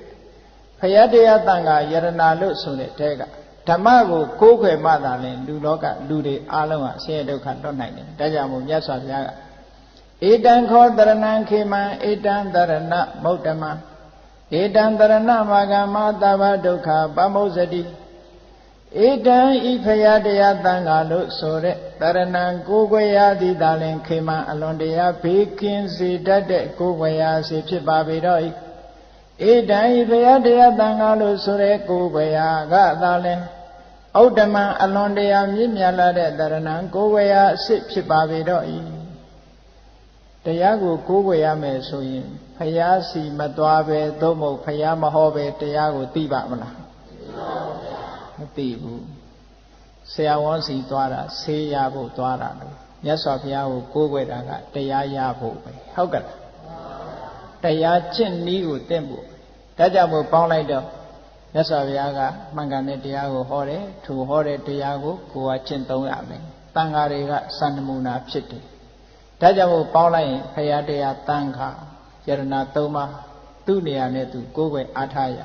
Speaker 1: ဖယားတရားတန်ခါယရနာလို့ဆိုတဲ့တဲကဓမ္မကိုကိုးကွယ်မှသာလဲလူလောကလူတွေအားလုံးဟာဆင်းရဲဒုက္ခလွတ်နိုင်တယ်ဒါကြောင့်မို့မြတ်စွာဘုရားကဧတံခောတရဏံခေမံဧတံတရဏမௌတ္တမဧတံတရဏမာဂမသဗ္ဗဒုက္ခပမုစ္စတိဧတံဤဖယားတရားတန်ခါလို့ဆိုတဲ့တရဏံကိုးကွယ်ရာသည်သာလင်ခေမံအလွန်တရာဘေးကင်းစေတတ်တဲ့ကိုးကွယ်ရာစီဖြစ်ပါပေတော့ ဧတံဤဘုရားတရားတန်ခါလို့ဆိုတဲ့ကိုယ်ဝေယကသာလဲဥဒ္ဓမံအလွန်တရာမြင့်မြတ်လာတဲ့တရဏံကိုယ်ဝေယအစစ်ဖြစ်ပါပေတော့ဤတရားကိုကိုယ်ဝေရမယ်ဆိုရင်ဘုရားစီမသွားပဲသို့မဟုတ်ဘုရားမဟောပဲတရားကိုသိပါမလားမသိဘူးဆရာဝန်စီသွားတာဆေးရဖို့သွားတာလို့မြတ်စွာဘုရားကိုကိုးကွယ်တာကတရားရဖို့ပဲဟုတ်ကဲ့တရားကျင့်နည်းကိုသင်ဖို့ဒါကြောင့်မို့ပေါင်းလိုက်တော့မြတ်စွာဘုရားကမှန်ကန်တဲ့တရားကိုဟောတယ်သူဟောတဲ့တရားကိုကိုယ်ကကျင့်သုံးရမယ်တန်ဃာတွေကစံနမူနာဖြစ်တယ်ဒါကြောင့်မို့ပေါင်းလိုက်ရင်ဘုရားတရားတန်ခါယရဏသုံးပါးသူ့နေရာနဲ့သူကိုယ်ပဲအားထားရ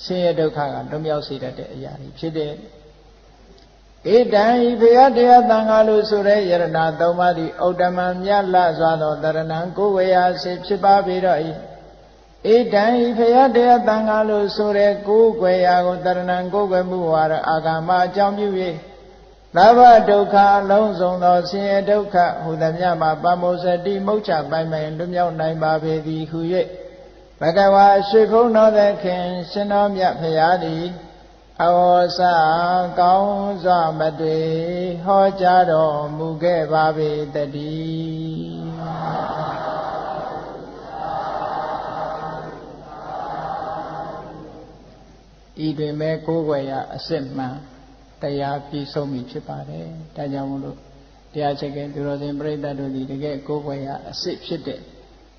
Speaker 1: ဆင်းရဲဒုက္ခကလွတ်မြောက်စေတတ်တဲ့အရာတွေဖြစ်တယ်ဧတံဤဘုရားတရားတန်ခါလို့ဆိုတဲ့ယရဏသုံးပါးသည်ဥဒ္ဓမံမြတ်လစွာသောတရဏံကိုယ်ဝေယစေဖြစ်ပါပေတော့ဤဧတံဤဘုရားတရားတန်ခါလို့ဆိုတဲ့ကိုယ်ွယ်ရာကိုတရဏံကိုယ်ွယ်မှုဝါရအာဂမအကြောင်းပြု၍သဗ္ဗဒုက္ခအလုံးစုံသောဆင်းရဲဒုက္ခဟူသည်များမှာပမောစတိမုတ်ချပိုင်ပိုင်လွတ်မြောက်နိုင်ပါပေသည်ဟု၍ဘဂဝါရွှေဘုန်းတော်သခင်ရှင်တော်မြတ်ဖရာသည်အဝေါစကောင်းစွာမတွေ့ဟောကြားတော်မူခဲ့ပါပေတည်းဤတွင်မဲ့ကိုယ်ွယ်ရာအစစ်မှန်တရားပြည့်စုံပြီဖြစ်ပါတယ်ဒါကြောင့်မို့လို့တရားချက်ကသူတော်စင်ပြိဿတို့သည်တကယ်ကိုယ်ွယ်ရာအစစ်ဖြစ်တဲ့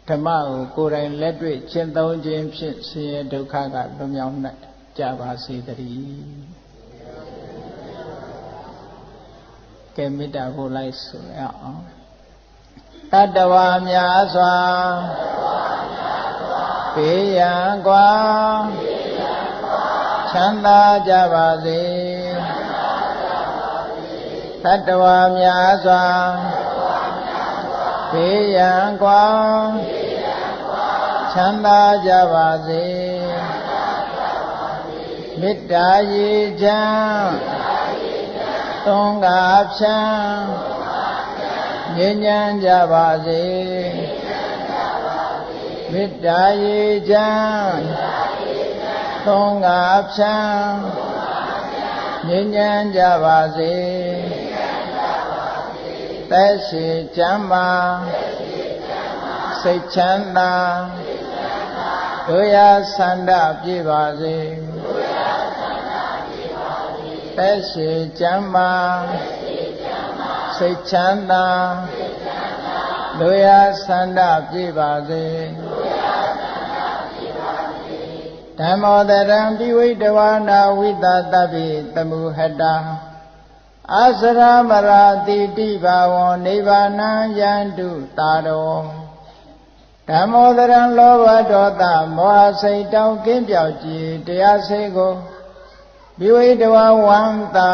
Speaker 1: ဓမ္မကိုကိုယ်တိုင်လက်တွေ့ကျင့်သုံးခြင်းဖြင့်ဆင်းရဲဒုက္ခကလွတ်မြောက်နိုင်ကြပါစေတည်းကဲမေတ္တာပို့လိုက်ဆိုရအောင်တတ္တဝါများစွာဘေးရန်ကွာချမ်းသာကြပါစေတတ္တဝါများစွာဘေးရန်ကွာချမ်းသာကြပါစေမေတ္တာရေချမ်းသုံးကားဖြန်းငြိမ်းချမ်းကြပါစေမေတ္တာရေချမ်းသုံးကားဖြန်းငြိမ်းချမ်းကြပါစေသက်ရှိချမ်းသာစိတ်ချမ်းသာတို့ရဆန္ဒပြည့်ပါစေသက်ရှိချမ်းသာစိတ်ချမ်းသာတို့ရဆန္ဒပြည့်ပါစေဓမ္မောတရံပိဝိတဝါနာဝိသတပိတမုဟတာအာစရမရာတိတိဘာဝံနိဗ္ဗာနံယန္တုတာရောဓမ္မောတရံလောဘဒေါသမောဟစိတ်တောင်းကင်းပြောက်ကြည်တရားစေကိုပိဝိတဝါဝန္တာ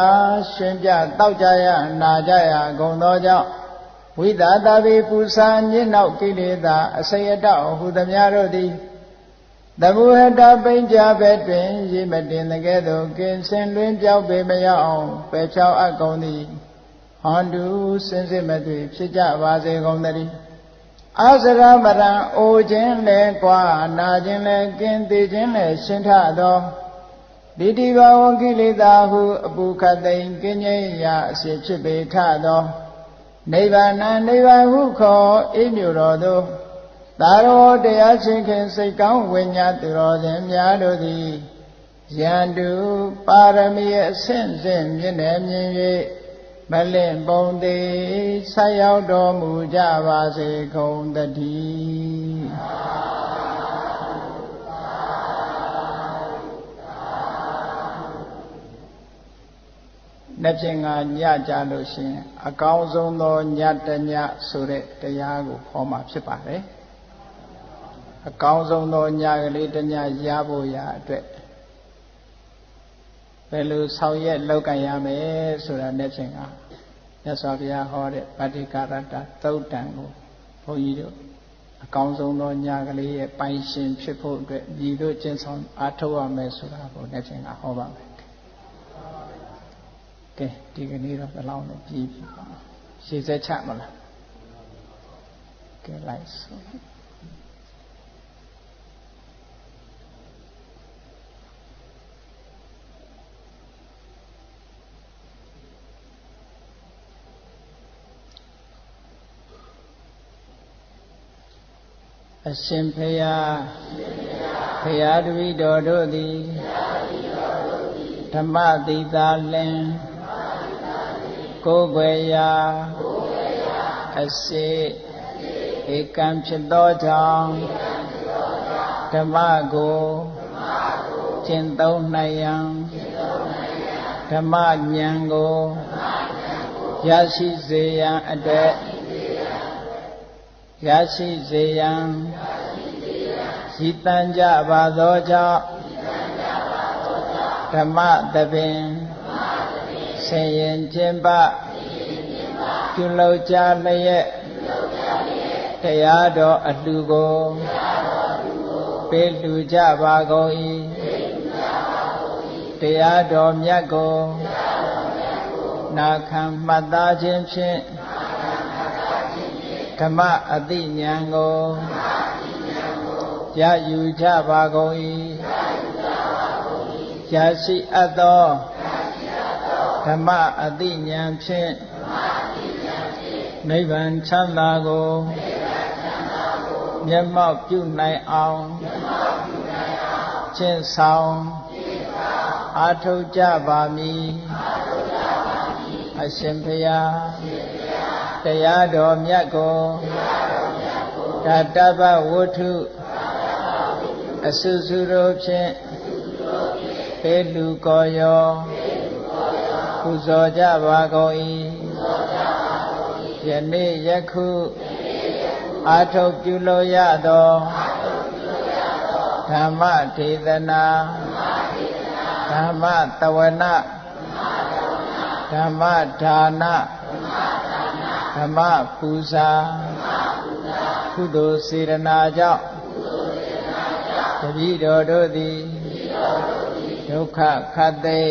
Speaker 1: ရှင်ပြတောက်ကြရနာကြရကုန်သောကြောင့်ဝိသတပိပူဇာညစ်နောက်ကိလေသာအစိတ်အတောက်ဟုသမျှတို့သည်တမုဟတပိဉ္ကြဘက်တွင်ရေမတင်တကဲ့သို့ကင်းစင်လွင်ပြောက်ပေမရအောင်ပယ်ဖြောက်အပ်ကုန်သည်ဟောတုစင်စစ်မသွေဖြစ်ကြပါစေကုန်သတည်းအာစရမရံအိုခြင်းလဲကွာနာခြင်းလဲကင်းသေးခြင်းလဲရှင်းထသောဒီတိဘဝကိလေသာဟုအပုခတ်သိင်ကင်းငြိမ်းရာအစစ်ဖြစ်ပေထသောနိဗ္ဗာန်နိဗ္ဗာန်ဟုခေါ်အေးမြူတော်သို့သာရောတရားချင်းခင်စိတ်ကောင်းဝိညာသူတော်စင်များတို့သည်ယန္တုပါရမီအဆင့်ဆင့်မြင့်နေမြင်၍မလင့်ပုံသေးဆက်ရောက်တော်မူကြပါစေကုန်သတည်းနှစ်ဖြင့်ကညကြလို့ရှိရင်အကောင်းဆုံးသောညတညဆိုတဲ့တရားကိုဟောမှာဖြစ်ပါတယ်အကောင်းဆုံးသောညကလေးတညရဖို့ရအတွက်ဘယ်လိုဆောင်ရွက်လုပ်ကိုင်ရမယ်ဆိုတာနဲ့ဖြင့်ကမြတ်စွာဘုရားဟောတဲ့ဗတ္တိကာရတသုတ်တံကိုဘုန်းကြီးတို့အကောင်းဆုံးသောညကလေးရဲ့ပိုင်ရှင်ဖြစ်ဖို့အတွက်ညီတို့ကျင့်ဆောင်အားထုတ်ရမယ်ဆိုတာကိုနဲ့ဖြင့်ကဟောပါမယ်ကဲဒီကနေ့တော့ဘယ်လောက်နဲ့ပြီးပြီပါရှေ့ဆက်ချမလားကဲလိုက်ဆို အရှင်ဖယားဖယားတပည့်တော်တို့သည်ဓမ္မသီတာလင်ကိုယ်ွယ်ရာအစေဧကံဖြစ်သောကြောင့်ဓမ္မကိုကျင့်သုံးနိုင်ရန်ဓမ္မဉာဏ်ကိုရရှိစေရန်အတွက်ရရှိစေရန်ရည်တန်ကြပါသောကြောင့်ဓမ္မသဘင်ဆင်ရင်ခြင်းပပြုလုပ်ကြလျက်တရားတော်အလှကိုပေးလှူကြပါကုန်၏တရားတော်မြတ်ကိုနာခံမှတ်သားခြင်းဖြင့်ဓမ္မအသိဉာဏ်ကိုရယူကြပါကုန်၏ရရှိအပ်သောဓမ္မအသိဉာဏ်ဖြင့်နိဗ္ဗာန်ချမ်းသာကိုမျက်မှောက်ပြုနိုင်အောင်ကျင့်ဆောင်အားထုတ်ကြပါမည်အရှင်ဘုရားတရားတော်မြတ်ကိုဓာတပဝတ္ထုအစုစုတို့ဖြင့်ပေလူကောယောပူဇော်ကြပါကုန်၏ယနေ့ယခုအာထုတ်ပြုလို့ရသောဓမ္မဒေသနာဓမ္မတဝနာဓမ္မဒါနဓမ္မပူဇာကုသိုလ်စေရနာကြောင့်တပည့်တော်တို့သည်ဒုက္ခခတ်သိ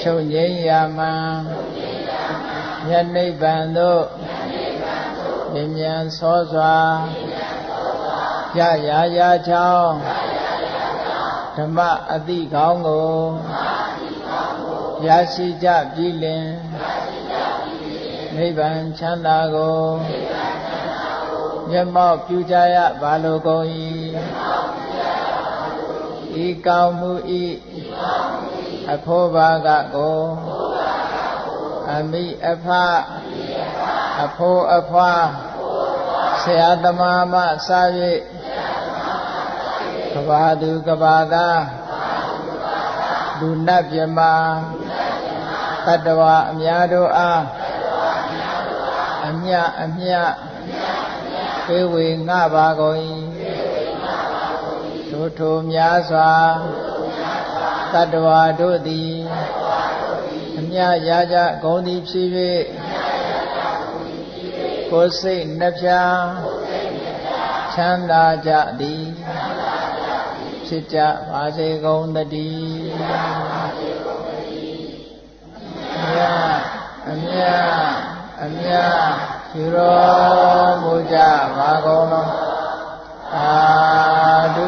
Speaker 1: ချုပ်ငြိမ်းရာမှယနိဗ္ဗာန်သို့မြင်မြန်သောစွာရရာကြောင်းဓမ္မအတိကောင်းကိုရရှိကြပြီလင်နိဗ္ဗာန်ချမ်းသာကိုမျက်မှောက်ပြုကြရပါလိုကုန်၏ဤကောင်းမှုဤအဖို့ဘာကကိုအမိအဖအဖို့အဖွာဆရာသမားမှစ၍ကဘာသူကဘာသာလူနတ်မြမတတ္တဝအများတို့အားအမြပေဝေငှပါကုန်၏ထိုများစွာတတ္တဝါတို့သည်အမြရကြကုန်သည်ဖြစ်၍ကိုယ်စိတ်နှဖျားချမ်းသာကြသည်ဖြစ်ကြပါစေကုန်သတည်းအမြယူတော်မူကြပါကုန်သောသာဓု